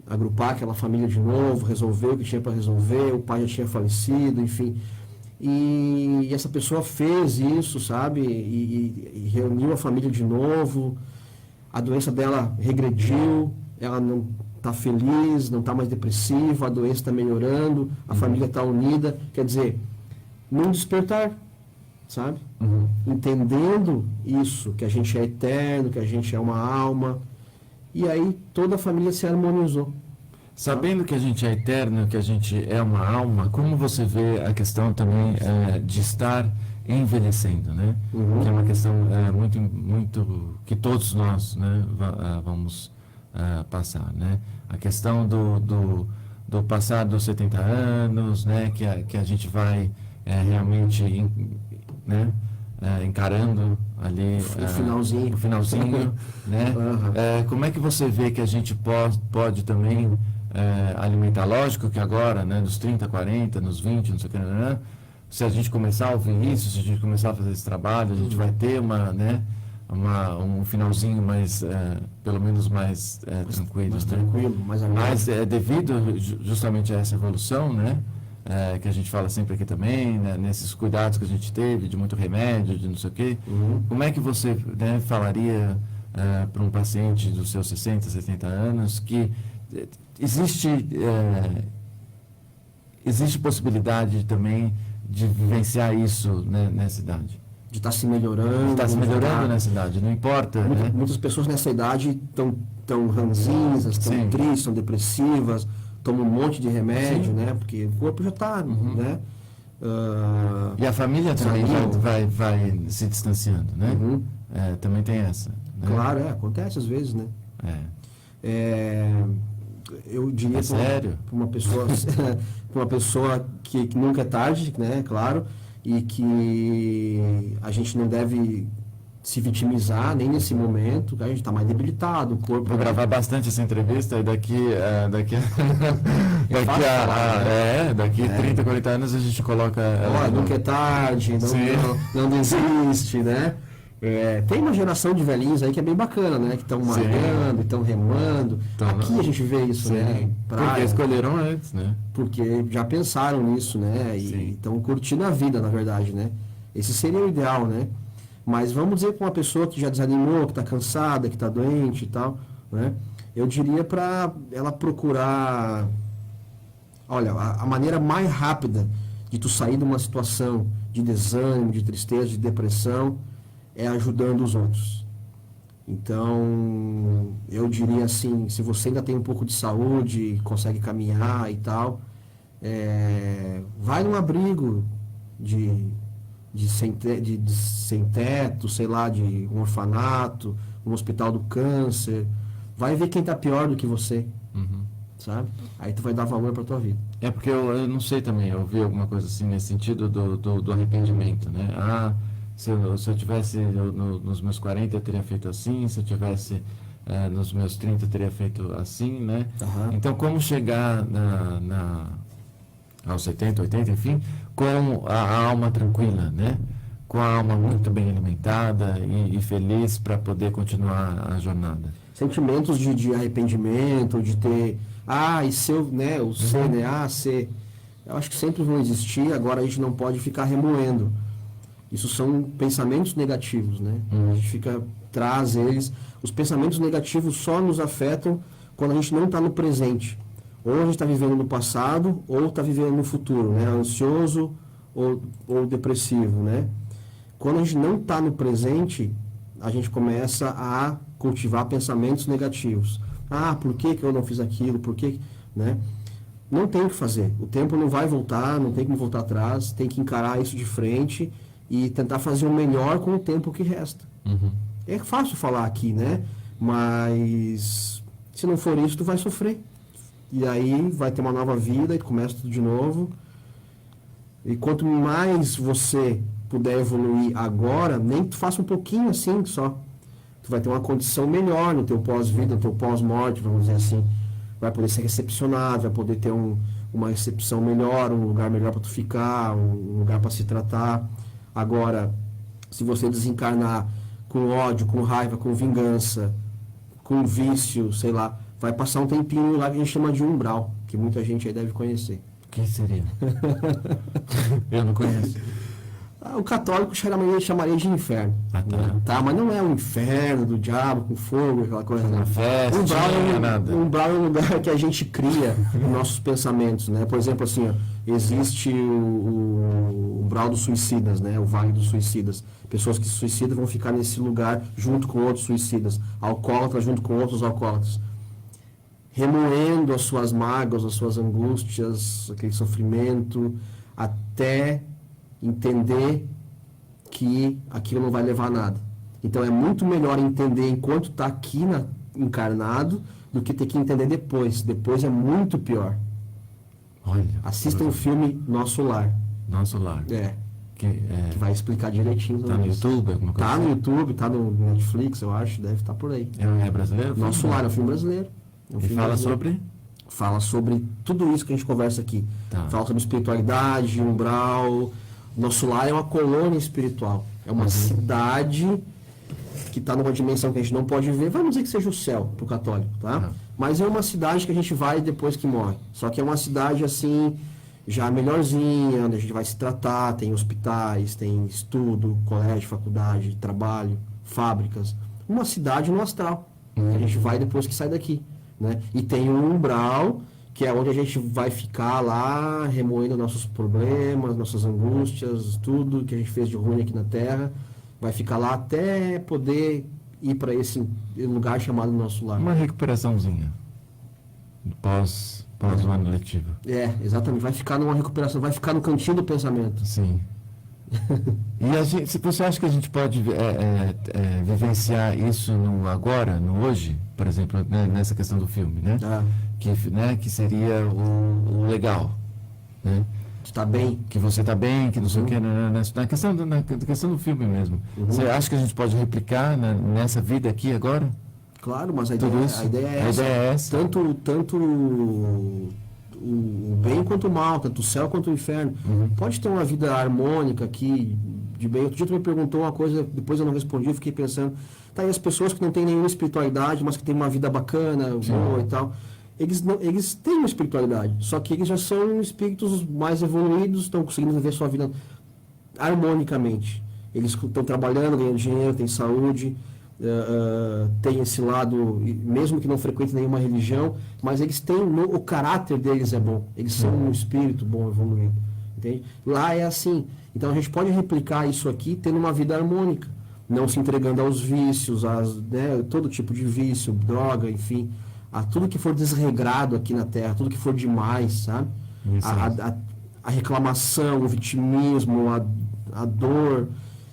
S2: agrupar aquela família de novo, resolver o que tinha para resolver, o pai já tinha falecido, enfim. E essa pessoa fez isso, sabe? E reuniu a família de novo, a doença dela regrediu, ela não está feliz, não está mais depressiva, a doença está melhorando, a família está unida. Quer dizer, num despertar, sabe? Entendendo isso, que a gente é eterno, que a gente é uma alma. E aí toda a família se harmonizou.
S1: Sabendo que a gente é eterno, que a gente é uma alma, como você vê a questão também de estar envelhecendo, né? Que é uma questão muito que todos nós, né, vamos passar, né? A questão do passar dos 70 anos, né? Que a gente vai realmente, né? Encarando ali o finalzinho, né? Como é que você vê que a gente pode também alimentar? Lógico que agora, né, nos 30, 40, nos 20, não sei o que, né? Se a gente começar a ouvir isso, se a gente começar a fazer esse trabalho, a gente vai ter um finalzinho mais, pelo menos mais tranquilo.
S2: Mais tranquilo, mais amigo.
S1: Mas devido justamente a essa evolução, né? Que a gente fala sempre aqui também, né, nesses cuidados que a gente teve, de muito remédio, de não sei o quê. Como é que você, né, falaria para um paciente dos seus 60, 70 anos que existe possibilidade também de vivenciar isso, né, nessa idade?
S2: De estar se melhorando.
S1: De estar se melhorando nessa idade, não importa. Né?
S2: Muitas pessoas nessa idade estão ranzinhas, estão tristes, estão depressivas, toma um monte de remédio, né? Porque o corpo já está, né?
S1: E a família também vai se distanciando, né? Também tem essa. né?
S2: Claro, acontece às vezes, né? Eu diria
S1: sério?
S2: para uma pessoa, pra uma pessoa que nunca é tarde, né? Claro, e que a gente não deve se vitimizar nem nesse momento, que a gente está mais debilitado, o corpo...
S1: Vou gravar bastante essa entrevista e daqui 30, 40 anos a gente coloca ela.
S2: Olha, nunca é tarde, não desiste, né? Tem uma geração de velhinhos aí que é bem bacana, né? Que estão malhando, estão remando. Aqui a gente vê isso, né?
S1: Porque escolheram antes, né?
S2: Porque já pensaram nisso, né? E estão curtindo a vida, na verdade, né? Esse seria o ideal, né? Mas vamos dizer para uma pessoa que já desanimou, que está cansada, que está doente e tal, né? Eu diria para ela procurar... Olha, a maneira mais rápida de tu sair de uma situação de desânimo, de tristeza, de depressão, é ajudando os outros. Então, eu diria assim, se você ainda tem um pouco de saúde, consegue caminhar e tal, vai num abrigo de sem teto, sei lá, de um orfanato, um hospital do câncer, vai ver quem está pior do que você, sabe? Aí tu vai dar valor para tua vida.
S1: Porque eu não sei também, eu ouvi alguma coisa assim nesse sentido do arrependimento, né? Se eu tivesse nos meus 40 eu teria feito assim, se eu tivesse nos meus 30 eu teria feito assim, né? Então como chegar aos 70, 80, enfim, com a alma tranquila, né? Com a alma muito bem alimentada e feliz para poder continuar a jornada.
S2: Sentimentos de arrependimento, de ter... e seu, né? O ser, né? Ser... Eu acho que sempre vão existir, agora a gente não pode ficar remoendo. Isso são pensamentos negativos, né? A gente traz eles... Os pensamentos negativos só nos afetam quando a gente não está no presente. Ou a gente está vivendo no passado, ou está vivendo no futuro, né? Ansioso ou depressivo, né? Quando a gente não está no presente, a gente começa a cultivar pensamentos negativos. Por que eu não fiz aquilo? Por que... né? Não tem o que fazer. O tempo não vai voltar, não tem como voltar atrás, tem que encarar isso de frente e tentar fazer o melhor com o tempo que resta. É fácil falar aqui, né? Mas se não for isso, tu vai sofrer. E aí vai ter uma nova vida e começa tudo de novo. E quanto mais você puder evoluir agora, nem que tu faça um pouquinho assim só. Tu vai ter uma condição melhor no teu pós-vida, no teu pós-morte, vamos dizer assim. Vai poder ser recepcionado, vai poder ter uma recepção melhor, um lugar melhor para tu ficar, um lugar para se tratar. Agora, se você desencarnar com ódio, com raiva, com vingança, com vício, sei lá, vai passar um tempinho lá que a gente chama de umbral, que muita gente aí deve conhecer.
S1: O que seria? Eu não conheço.
S2: O católico chamaria de inferno. Tá? Mas não é o inferno do diabo com fogo, aquela coisa.
S1: Uma festa,
S2: umbral é um lugar que a gente cria os nossos pensamentos, né? Por exemplo, assim, existe o umbral dos suicidas, né? O vale dos suicidas. Pessoas que se suicidam vão ficar nesse lugar junto com outros suicidas. Alcoólatras junto com outros alcoólatras. Remoendo as suas mágoas, as suas angústias, aquele sofrimento, até entender que aquilo não vai levar a nada. Então é muito melhor entender enquanto está aqui encarnado do que ter que entender depois. Depois é muito pior.
S1: Olha,
S2: assista o filme Nosso Lar.
S1: Nosso Lar.
S2: Que vai explicar direitinho.
S1: Tá no YouTube? Alguma coisa
S2: tá no YouTube, tá no Netflix, eu acho, deve estar por aí.
S1: É brasileiro?
S2: Nosso Lar é um filme brasileiro. Fala sobre tudo isso que a gente conversa aqui. Fala sobre espiritualidade, umbral. Nosso Lar é uma colônia espiritual. É uma cidade que está numa dimensão que a gente não pode ver. Vamos dizer que seja o céu para o católico, tá? Mas é uma cidade que a gente vai depois que morre. Só que é uma cidade assim, já melhorzinha, onde a gente vai se tratar. Tem hospitais, tem estudo, colégio, faculdade, trabalho, fábricas. Uma cidade no astral. Que a gente vai depois que sai daqui, né? E tem um umbral, que é onde a gente vai ficar lá remoendo nossos problemas, nossas angústias, tudo que a gente fez de ruim aqui na Terra, vai ficar lá até poder ir para esse lugar chamado Nosso Lar.
S1: Uma recuperaçãozinha pós o ano letivo.
S2: Exatamente, vai ficar numa recuperação, vai ficar no cantinho do pensamento.
S1: Sim. E se você acha que a gente pode vivenciar isso no agora, no hoje, por exemplo, né, nessa questão do filme, né? Que seria o legal, né?
S2: Tá bem.
S1: Que você está bem, que não sei o que, na questão do filme mesmo. Você acha que a gente pode replicar nessa vida aqui agora?
S2: Claro, mas a
S1: a
S2: ideia é essa. Tanto o bem quanto o mal, tanto o céu quanto o inferno. Pode ter uma vida harmônica aqui, de bem. Outro dia tu me perguntou uma coisa, depois eu não respondi, eu fiquei pensando, tá aí as pessoas que não têm nenhuma espiritualidade, mas que têm uma vida bacana, boa e tal, eles têm uma espiritualidade, só que eles já são espíritos mais evoluídos, estão conseguindo viver sua vida harmonicamente. Eles estão trabalhando, ganhando dinheiro, têm saúde, tem esse lado, mesmo que não frequentem nenhuma religião, mas eles têm, o caráter deles é bom, eles são um espírito bom, evoluído, entende? Lá é assim, então a gente pode replicar isso aqui tendo uma vida harmônica, não se entregando aos vícios, todo tipo de vício, droga, enfim, a tudo que for desregrado aqui na Terra, tudo que for demais, sabe? A reclamação, o vitimismo, a dor.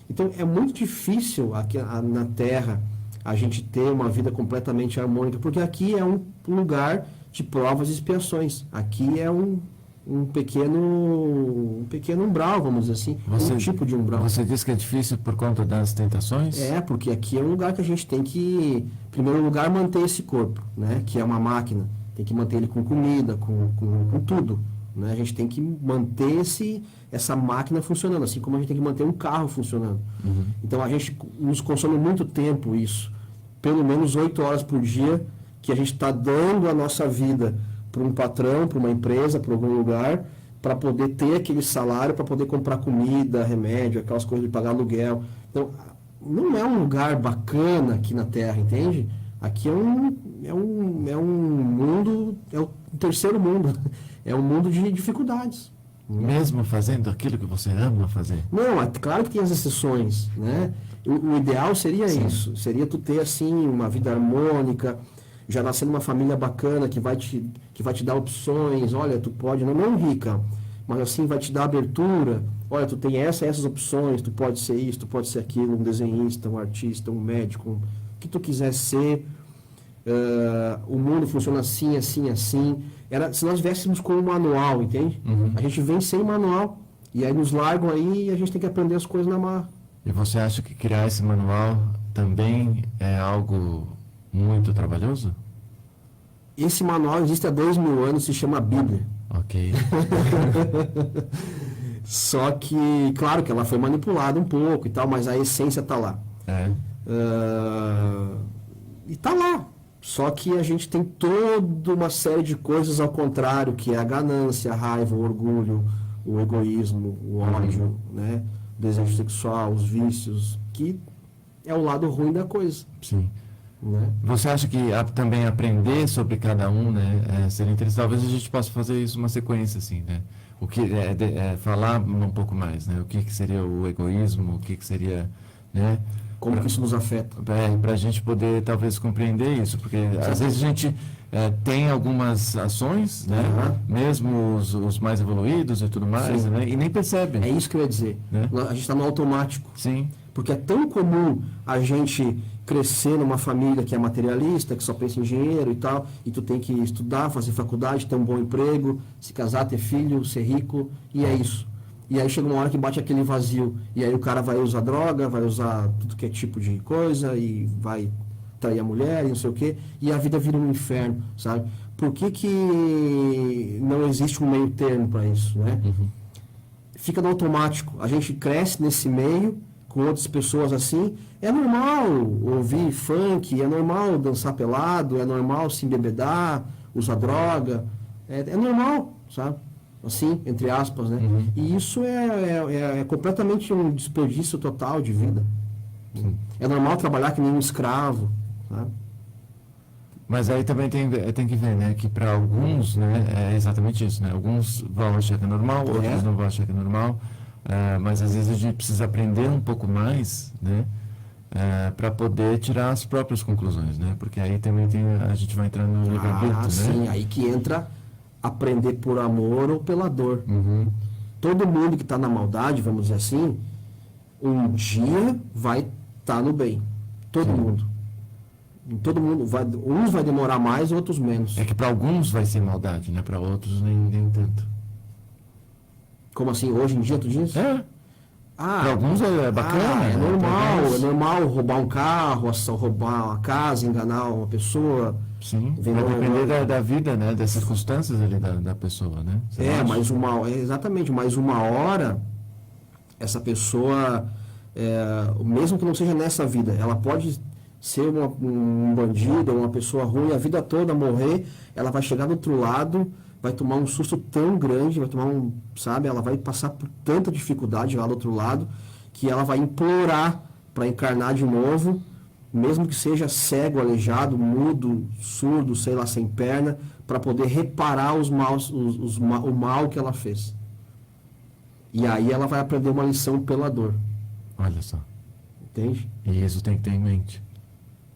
S2: Então, é muito difícil aqui na Terra a gente ter uma vida completamente harmônica, porque aqui é um lugar de provas e expiações. Aqui é um pequeno umbral, vamos dizer assim, um tipo de umbral.
S1: Você diz que é difícil por conta das tentações?
S2: Porque aqui é um lugar que a gente tem que, em primeiro lugar, manter esse corpo, né? Que é uma máquina. Tem que manter ele com comida, com tudo. Né? A gente tem que manter essa máquina funcionando, assim como a gente tem que manter um carro funcionando. Então a gente nos consome muito tempo isso, pelo menos 8 horas por dia, que a gente está dando a nossa vida para um patrão, para uma empresa, para algum lugar, para poder ter aquele salário, para poder comprar comida, remédio, aquelas coisas de pagar aluguel. Então não é um lugar bacana aqui na Terra, entende? Aqui é um mundo, é o terceiro mundo. É um mundo de dificuldades.
S1: Mesmo fazendo aquilo que você ama fazer?
S2: Não, é claro que tem as exceções, né? O ideal seria isso. Seria tu ter, assim, uma vida harmônica, já nascer numa família bacana, que vai te dar opções. Olha, tu pode, não rica, mas assim, vai te dar abertura. Olha, tu tem essas opções, tu pode ser isso, tu pode ser aquilo, um desenhista, um artista, um médico, o que tu quiser ser. O mundo funciona assim, assim, assim. Se nós viéssemos com um manual, entende? A gente vem sem manual e aí nos largam aí e a gente tem que aprender as coisas na marra.
S1: E você acha que criar esse manual também é algo muito trabalhoso?
S2: Esse manual existe há 2000 anos, se chama Bíblia.
S1: Ok.
S2: Só que, claro que ela foi manipulada um pouco e tal, mas a essência está lá. E está lá. Só que a gente tem toda uma série de coisas ao contrário, que é a ganância, a raiva, o orgulho, o egoísmo, o ódio, né? O desejo sexual, os vícios, que é o lado ruim da coisa.
S1: Sim.
S2: Né?
S1: Você acha que também aprender sobre cada um, né, seria interessante? Talvez a gente possa fazer isso uma sequência, assim, né? O que falar um pouco mais, né? O que seria o egoísmo, o que seria, né?
S2: Como que isso nos afeta?
S1: Para a gente poder, talvez, compreender isso. Porque, às vezes, a gente tem algumas ações, né? Mesmo os mais evoluídos e tudo mais, né? E nem percebe.
S2: É isso que eu ia dizer.
S1: Né?
S2: A gente está no automático.
S1: Sim.
S2: Porque é tão comum a gente crescer numa família que é materialista, que só pensa em dinheiro e tal, e tu tem que estudar, fazer faculdade, ter um bom emprego, se casar, ter filho, ser rico, e é isso. E aí chega uma hora que bate aquele vazio. E aí o cara vai usar droga, vai usar tudo que é tipo de coisa, e vai trair a mulher, e não sei o quê. E a vida vira um inferno, sabe? Por que não existe um meio termo para isso, né? Fica no automático. A gente cresce nesse meio, com outras pessoas assim. É normal ouvir funk, é normal dançar pelado, é normal se embebedar, usar droga. É normal, sabe? Assim, entre aspas, né? E isso é completamente um desperdício total de vida. É normal trabalhar que nem um escravo, sabe?
S1: Mas aí também tem que ver, né? Que para alguns, né? É exatamente isso, né? Alguns vão achar que é normal, outros não vão achar que é normal. Mas às vezes a gente precisa aprender um pouco mais, né? Para poder tirar as próprias conclusões, né? Porque aí também a gente vai entrar no livre-arbítrio, né?
S2: Sim, aí que entra aprender por amor ou pela dor. todo mundo que está na maldade, vamos dizer assim, um dia vai estar no bem. Todo mundo. Todo mundo. Uns vai demorar mais, outros menos.
S1: É que para alguns vai ser maldade, né? Para outros nem tanto.
S2: Como assim? Hoje em dia, tu diz?
S1: É. Para alguns é bacana.
S2: É
S1: né?
S2: normal roubar um carro, roubar uma casa, enganar uma pessoa.
S1: Sim, vai depender da vida, né? Das circunstâncias ali da pessoa, né?
S2: Exatamente, mas uma hora essa pessoa, mesmo que não seja nessa vida, ela pode ser um bandido, uma pessoa ruim, a vida toda morrer, ela vai chegar do outro lado, vai tomar um susto tão grande, ela vai passar por tanta dificuldade lá do outro lado, que ela vai implorar para encarnar de novo, mesmo que seja cego, aleijado, mudo, surdo, sei lá, sem perna, para poder reparar o mal que ela fez. E aí ela vai aprender uma lição pela dor.
S1: Olha só.
S2: Entende?
S1: E isso tem que ter em mente.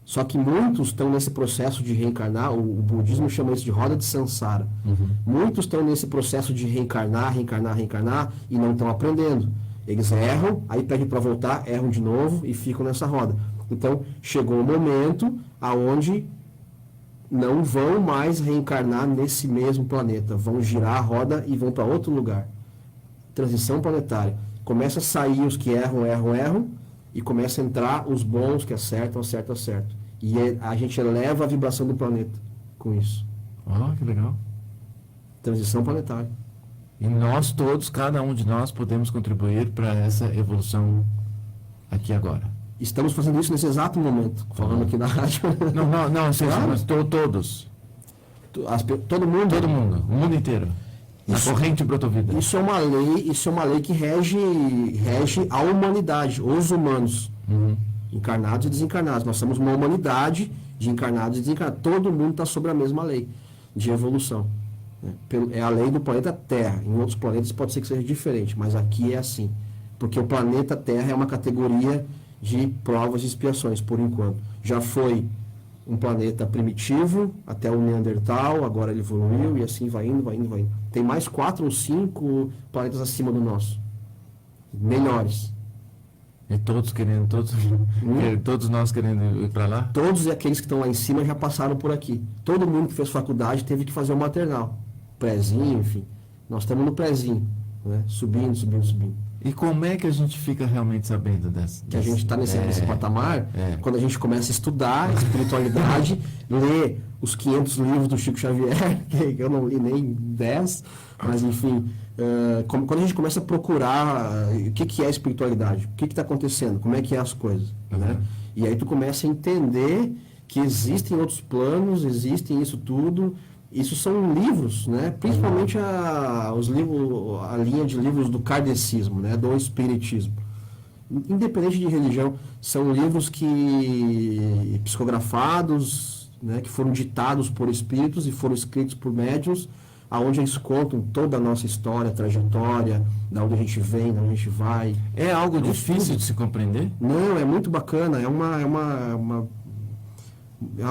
S2: Só que muitos estão nesse processo de reencarnar, o budismo chama isso de roda de samsara. Muitos estão nesse processo de reencarnar e não estão aprendendo. Eles erram, aí pedem para voltar, erram de novo e ficam nessa roda. Então, chegou um momento aonde não vão mais reencarnar nesse mesmo planeta. Vão girar a roda e vão para outro lugar. Transição planetária. Começa a sair os que erram, e começa a entrar os bons que acertam. E a gente eleva a vibração do planeta com isso.
S1: Que legal.
S2: Transição planetária.
S1: E nós todos, cada um de nós, podemos contribuir para essa evolução aqui agora.
S2: Estamos fazendo isso nesse exato momento, falando aqui na rádio.
S1: Não, mas todos.
S2: Todo mundo?
S1: Todo mundo, o mundo inteiro. A corrente Brotovida.
S2: Isso é uma lei que rege a humanidade, os humanos, encarnados e desencarnados. Nós somos uma humanidade de encarnados e desencarnados. Todo mundo está sobre a mesma lei de evolução. É a lei do planeta Terra. Em outros planetas pode ser que seja diferente, mas aqui é assim. Porque o planeta Terra é uma categoria de provas e expiações, por enquanto. Já foi um planeta primitivo, até o Neandertal, agora ele evoluiu e assim vai indo. Tem mais 4 ou 5 planetas acima do nosso. Melhores.
S1: E todos nós querendo ir para lá?
S2: Todos aqueles que estão lá em cima já passaram por aqui. Todo mundo que fez faculdade teve que fazer o maternal. Prézinho, enfim. Nós estamos no prézinho, né? Subindo.
S1: E como é que a gente fica realmente sabendo dessa?
S2: Que a gente está nesse patamar, quando a gente começa a estudar espiritualidade, ler os 500 livros do Chico Xavier, que eu não li nem 10, mas enfim, quando a gente começa a procurar o que é espiritualidade, o que está acontecendo, como é que é as coisas, né? E aí tu começa a entender que existem outros planos, existem isso tudo. Isso são livros, né? Principalmente a linha de livros do kardecismo, né? Do espiritismo. Independente de religião, são livros psicografados, né? Que foram ditados por espíritos e foram escritos por médiuns, aonde eles contam toda a nossa história, trajetória, da onde a gente vem, da onde a gente vai.
S1: É algo difícil de se compreender?
S2: Não, é muito bacana. É uma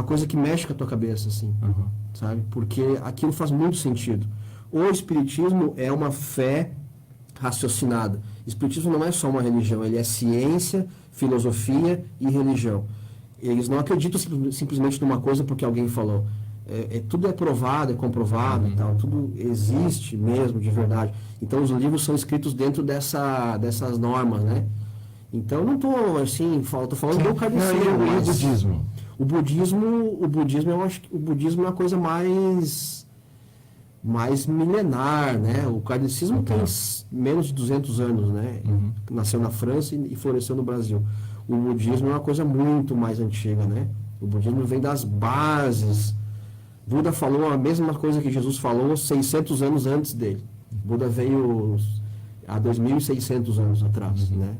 S2: coisa que mexe com a tua cabeça, assim. Sabe? Porque aquilo faz muito sentido. O espiritismo é uma fé raciocinada. O espiritismo não é só uma religião, ele é ciência, filosofia e religião. Eles não acreditam simplesmente numa coisa porque alguém falou. Tudo é provado, é comprovado, e tal, tudo existe mesmo, de verdade. Então os livros são escritos dentro dessas normas, né? Então não estou assim, estou falando do kardecismo.
S1: E o budismo?
S2: O budismo, eu acho que o budismo é uma coisa mais milenar, né? O kardecismo tem menos de 200 anos, né? Nasceu na França e floresceu no Brasil. O budismo é uma coisa muito mais antiga, né? O budismo vem das bases. Buda falou a mesma coisa que Jesus falou 600 anos antes dele. Buda veio há 2.600 anos atrás, né?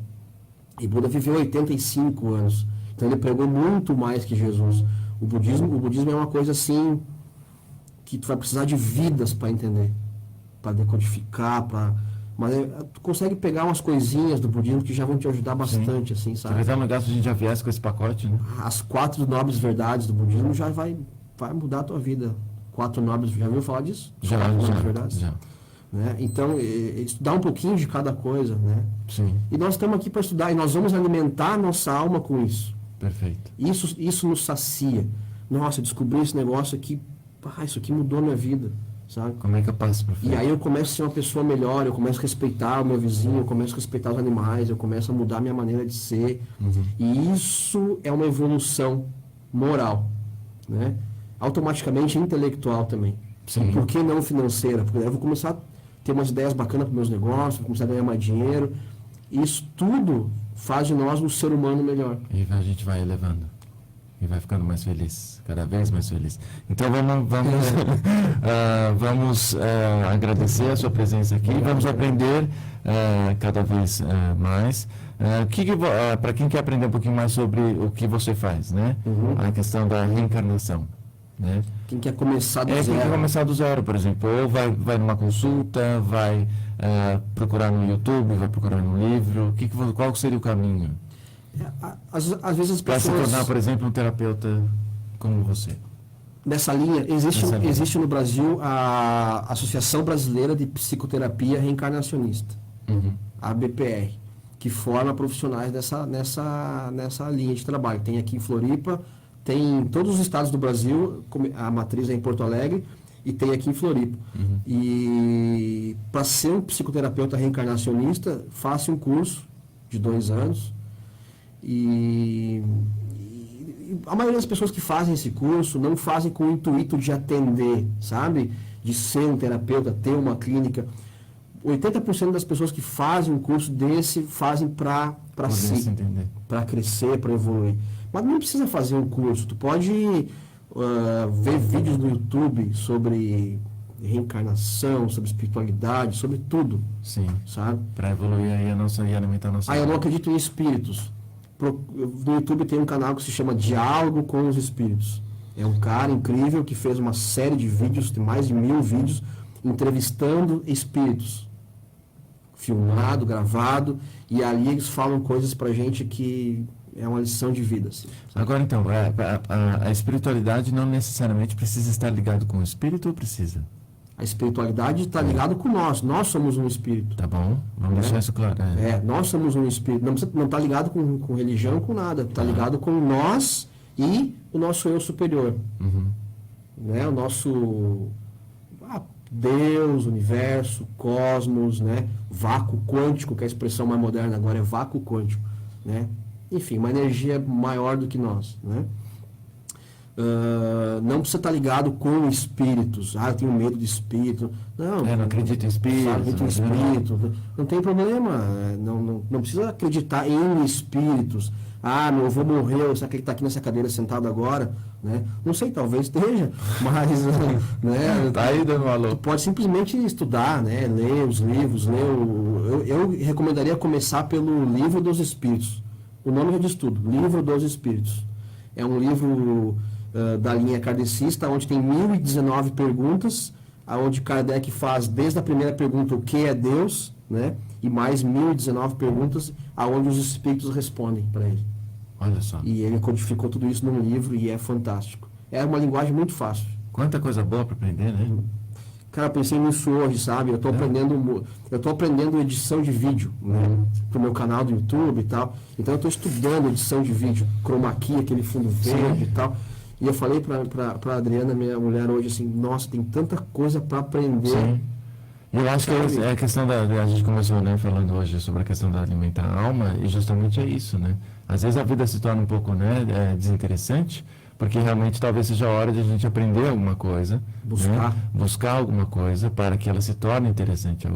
S2: E Buda viveu 85 anos. Então ele pregou muito mais que Jesus. O budismo é uma coisa assim que tu vai precisar de vidas para entender, para decodificar, mas tu consegue pegar umas coisinhas do budismo que já vão te ajudar bastante, assim, sabe?
S1: Talvez é um negócio que a gente já viesse com esse pacote, né?
S2: As 4 nobres verdades do budismo já vai mudar a tua vida. 4 nobres, já ouviu falar disso?
S1: Já.
S2: né? Então, estudar um pouquinho de cada coisa, né?
S1: Sim,
S2: E nós estamos aqui para estudar e nós vamos alimentar a nossa alma com isso.
S1: perfeito.
S2: Isso nos sacia. Nossa, eu descobri esse negócio aqui, isso aqui mudou a minha vida, sabe?
S1: Como é que eu passo para frente?
S2: E aí eu começo a ser uma pessoa melhor, eu começo a respeitar o meu vizinho, eu começo a respeitar os animais, eu começo a mudar a minha maneira de ser. E isso é uma evolução moral, né? Automaticamente intelectual também.
S1: Sim.
S2: E por que não financeira? Porque eu vou começar a ter umas ideias bacanas para meus negócios, vou começar a ganhar mais dinheiro. Isso tudo faz de nós um ser humano melhor.
S1: E a gente vai elevando. E vai ficando mais feliz, cada vez mais feliz. Então vamos agradecer a sua presença aqui, vamos aprender cada vez mais. Para quem quer aprender um pouquinho mais sobre o que você faz, né? A questão da reencarnação, né?
S2: Quem quer começar do
S1: Quem
S2: zero.
S1: quer começar do zero, por exemplo, ou vai numa consulta, vai procurar no YouTube, vai procurar no livro, qual seria o caminho?
S2: Às vezes as
S1: Para se
S2: pessoas...
S1: tornar, por exemplo, um terapeuta como você.
S2: Nessa linha, existe no Brasil a Associação Brasileira de Psicoterapia Reencarnacionista, a ABPR, que forma profissionais nessa linha de trabalho. Tem aqui em Floripa, tem em todos os estados do Brasil, a matriz é em Porto Alegre, e tem aqui em Floripa. E para ser um psicoterapeuta reencarnacionista, faça um curso de 2 anos. E a maioria das pessoas que fazem esse curso não fazem com o intuito de atender, sabe? De ser um terapeuta, ter uma clínica. 80% das pessoas que fazem um curso desse fazem para si, para crescer, para evoluir. Mas não precisa fazer um curso. Tu pode ver vídeos no YouTube sobre reencarnação, sobre espiritualidade, sobre tudo.
S1: Sim.
S2: Sabe?
S1: Para evoluir aí e alimentar a nossa
S2: eu não acredito em espíritos. No YouTube tem um canal que se chama Diálogo com os Espíritos. É um cara incrível que fez uma série de vídeos, tem mais de 1000 vídeos, entrevistando espíritos. Filmado, gravado, e ali eles falam coisas pra gente que é uma lição de vida. Assim,
S1: agora então, a espiritualidade não necessariamente precisa estar ligado com o espírito ou precisa?
S2: A espiritualidade está ligada com nós somos um espírito.
S1: Tá bom, vamos deixar isso claro.
S2: Nós somos um espírito, não está ligado com religião, com nada, está ligado com nós e o nosso eu superior. Né? O nosso Deus, universo, cosmos, né? Vácuo quântico, que é a expressão mais moderna agora é vácuo quântico. Né? Enfim, uma energia maior do que nós. Né? Não precisa estar ligado com espíritos. Eu tenho medo de espírito. Não
S1: acredito em espírito.
S2: Acredito em espírito. Não tem problema. Não precisa acreditar em espíritos. Meu avô morreu, será que ele está aqui nessa cadeira sentado agora? Né? Não sei, talvez esteja, mas né,
S1: tá aí dando valor.
S2: Tu pode simplesmente estudar, né? Ler os livros, eu recomendaria começar pelo Livro dos Espíritos. O nome já diz tudo, Livro dos Espíritos. É um livro da linha kardecista, onde tem 1019 perguntas, onde Kardec faz desde a primeira pergunta o que é Deus, né? E mais 1019 perguntas, aonde os espíritos respondem para ele.
S1: Olha só.
S2: E ele codificou tudo isso num livro e é fantástico. É uma linguagem muito fácil.
S1: Quanta coisa boa para aprender, né?
S2: Cara, eu pensei nisso hoje, sabe? Eu tô aprendendo edição de vídeo, né? Pro meu canal do YouTube e tal. Então eu tô estudando edição de vídeo, chroma key, aquele fundo verde e tal. E eu falei pra Adriana, minha mulher, hoje assim, nossa, tem tanta coisa para aprender.
S1: Sim. Eu acho que é a questão a gente começou, né, falando hoje sobre a questão da alimentar a alma, e justamente é isso, né? Às vezes a vida se torna um pouco, né, desinteressante, porque realmente talvez seja a hora de a gente aprender alguma coisa, buscar alguma coisa para que ela se torne interessante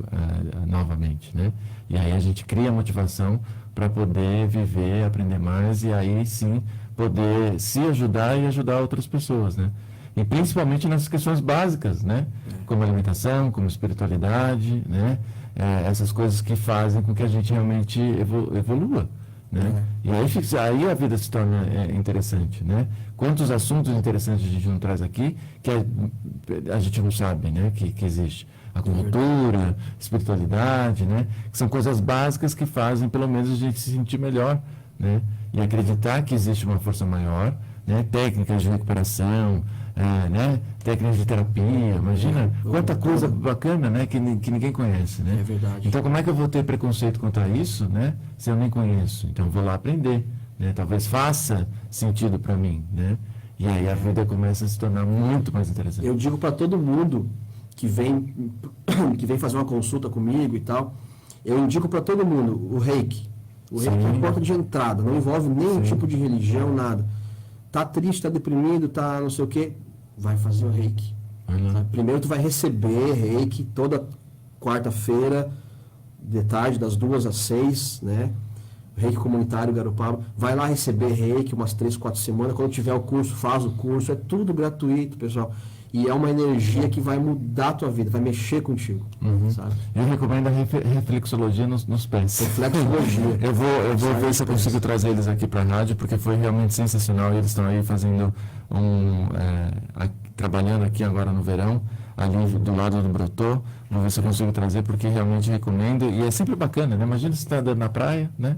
S1: novamente, né? E aí a gente cria motivação para poder viver, aprender mais e aí sim poder se ajudar e ajudar outras pessoas, né? E principalmente nessas questões básicas, né? Como alimentação, como espiritualidade, né? Essas coisas que fazem com que a gente realmente evolua, né? E aí a vida se torna interessante, né? Quantos assuntos interessantes a gente não traz aqui que a gente não sabe, né? Que existe. Acupuntura, espiritualidade, né? Que são coisas básicas que fazem pelo menos a gente se sentir melhor, né? E acreditar que existe uma força maior, né? Técnicas de recuperação, né? Técnicas de terapia, imagina quanta coisa bacana, né? Que ninguém conhece, né?
S2: É verdade.
S1: Então, como é que eu vou ter preconceito contra isso, né? Se eu nem conheço? Então, eu vou lá aprender, né? Talvez faça sentido para mim, né? E aí a vida começa a se tornar muito mais interessante.
S2: Eu digo para todo mundo que vem fazer uma consulta comigo e tal, eu indico para todo mundo o Reiki. O Reiki é a porta de entrada, não envolve nenhum tipo de religião, nada. Tá triste, tá deprimido, tá não sei o quê, vai fazer o Reiki. Primeiro tu vai receber Reiki toda quarta-feira, de tarde, das 2 às 6, né? Reiki comunitário Garopaba. Vai lá receber Reiki umas 3, 4 semanas. Quando tiver o curso, faz o curso. É tudo gratuito, pessoal. E é uma energia que vai mudar a tua vida, vai mexer contigo. Sabe?
S1: Eu recomendo a reflexologia nos pés.
S2: Reflexologia.
S1: Eu vou ver se eu consigo trazer eles aqui para a rádio, porque foi realmente sensacional. E eles estão aí fazendo trabalhando aqui agora no verão, ali do lado do Brotô. Vou ver se eu consigo trazer, porque realmente recomendo. E é sempre bacana, né? Imagina você está andando na praia, né?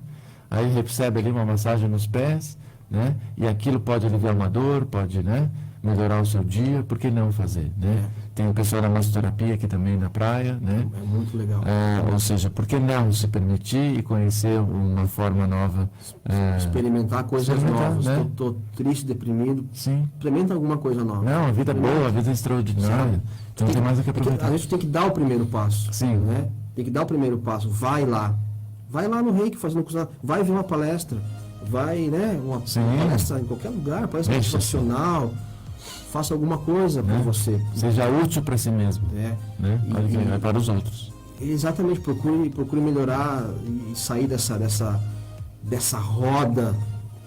S1: Aí recebe ali uma massagem nos pés, né? E aquilo pode aliviar uma dor, pode, né? Melhorar o seu dia, por que não fazer, né? Tem o pessoal da massoterapia aqui também na praia, né?
S2: É muito legal.
S1: Ou seja, por que não se permitir e conhecer uma forma nova?
S2: Experimentar coisas novas.
S1: Né?
S2: Tô triste, deprimido.
S1: Sim.
S2: Experimenta alguma coisa nova.
S1: Não, a vida é boa, a vida é extraordinária. Então tem mais do que aproveitar.
S2: A gente tem que dar o primeiro passo.
S1: Sim.
S2: Né? Tem que dar o primeiro passo. Vai lá. Vai lá no Reiki fazendo coisa. Vai ver uma palestra. Vai, né? Uma palestra em qualquer lugar, palestra motivacional. Faça alguma coisa para você.
S1: Seja útil para si mesmo. Né? E para os outros.
S2: Exatamente, procure melhorar e sair dessa roda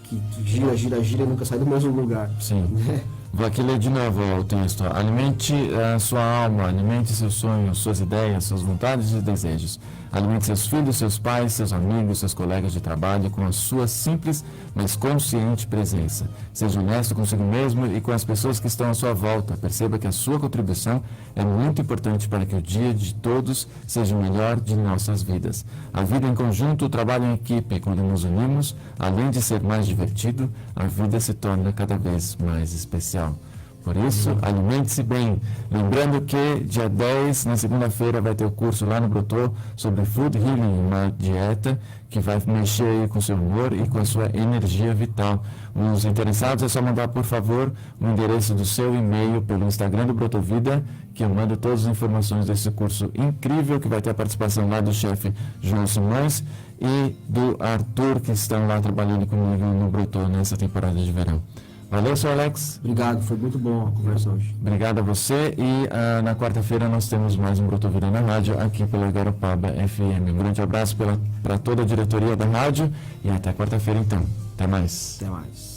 S2: que gira e nunca sai do mesmo lugar.
S1: Sim.
S2: Né?
S1: Vou aqui ler de novo o texto. Alimente a sua alma, alimente seus sonhos, suas ideias, suas vontades e desejos. Alimente seus filhos, seus pais, seus amigos, seus colegas de trabalho com a sua simples, mas consciente presença. Seja honesto consigo mesmo e com as pessoas que estão à sua volta. Perceba que a sua contribuição é muito importante para que o dia de todos seja o melhor de nossas vidas. A vida em conjunto, o trabalho em equipe, quando nos unimos, além de ser mais divertido, a vida se torna cada vez mais especial. Por isso, alimente-se bem. Lembrando que dia 10, na segunda-feira, vai ter o curso lá no Brotô sobre Food Healing, uma dieta que vai mexer aí com o seu humor e com a sua energia vital. Os interessados é só mandar, por favor, o endereço do seu e-mail pelo Instagram do Brotovida, que eu mando todas as informações desse curso incrível, que vai ter a participação lá do chefe João Simões e do Arthur, que estão lá trabalhando comigo no Brotô nessa temporada de verão. Valeu, seu Alex.
S2: Obrigado, foi muito bom a conversa hoje.
S1: Obrigado a você e na quarta-feira nós temos mais um Brotovida na rádio aqui pela Garopaba FM. Um grande abraço para toda a diretoria da rádio e até quarta-feira então. Até mais.
S2: Até mais.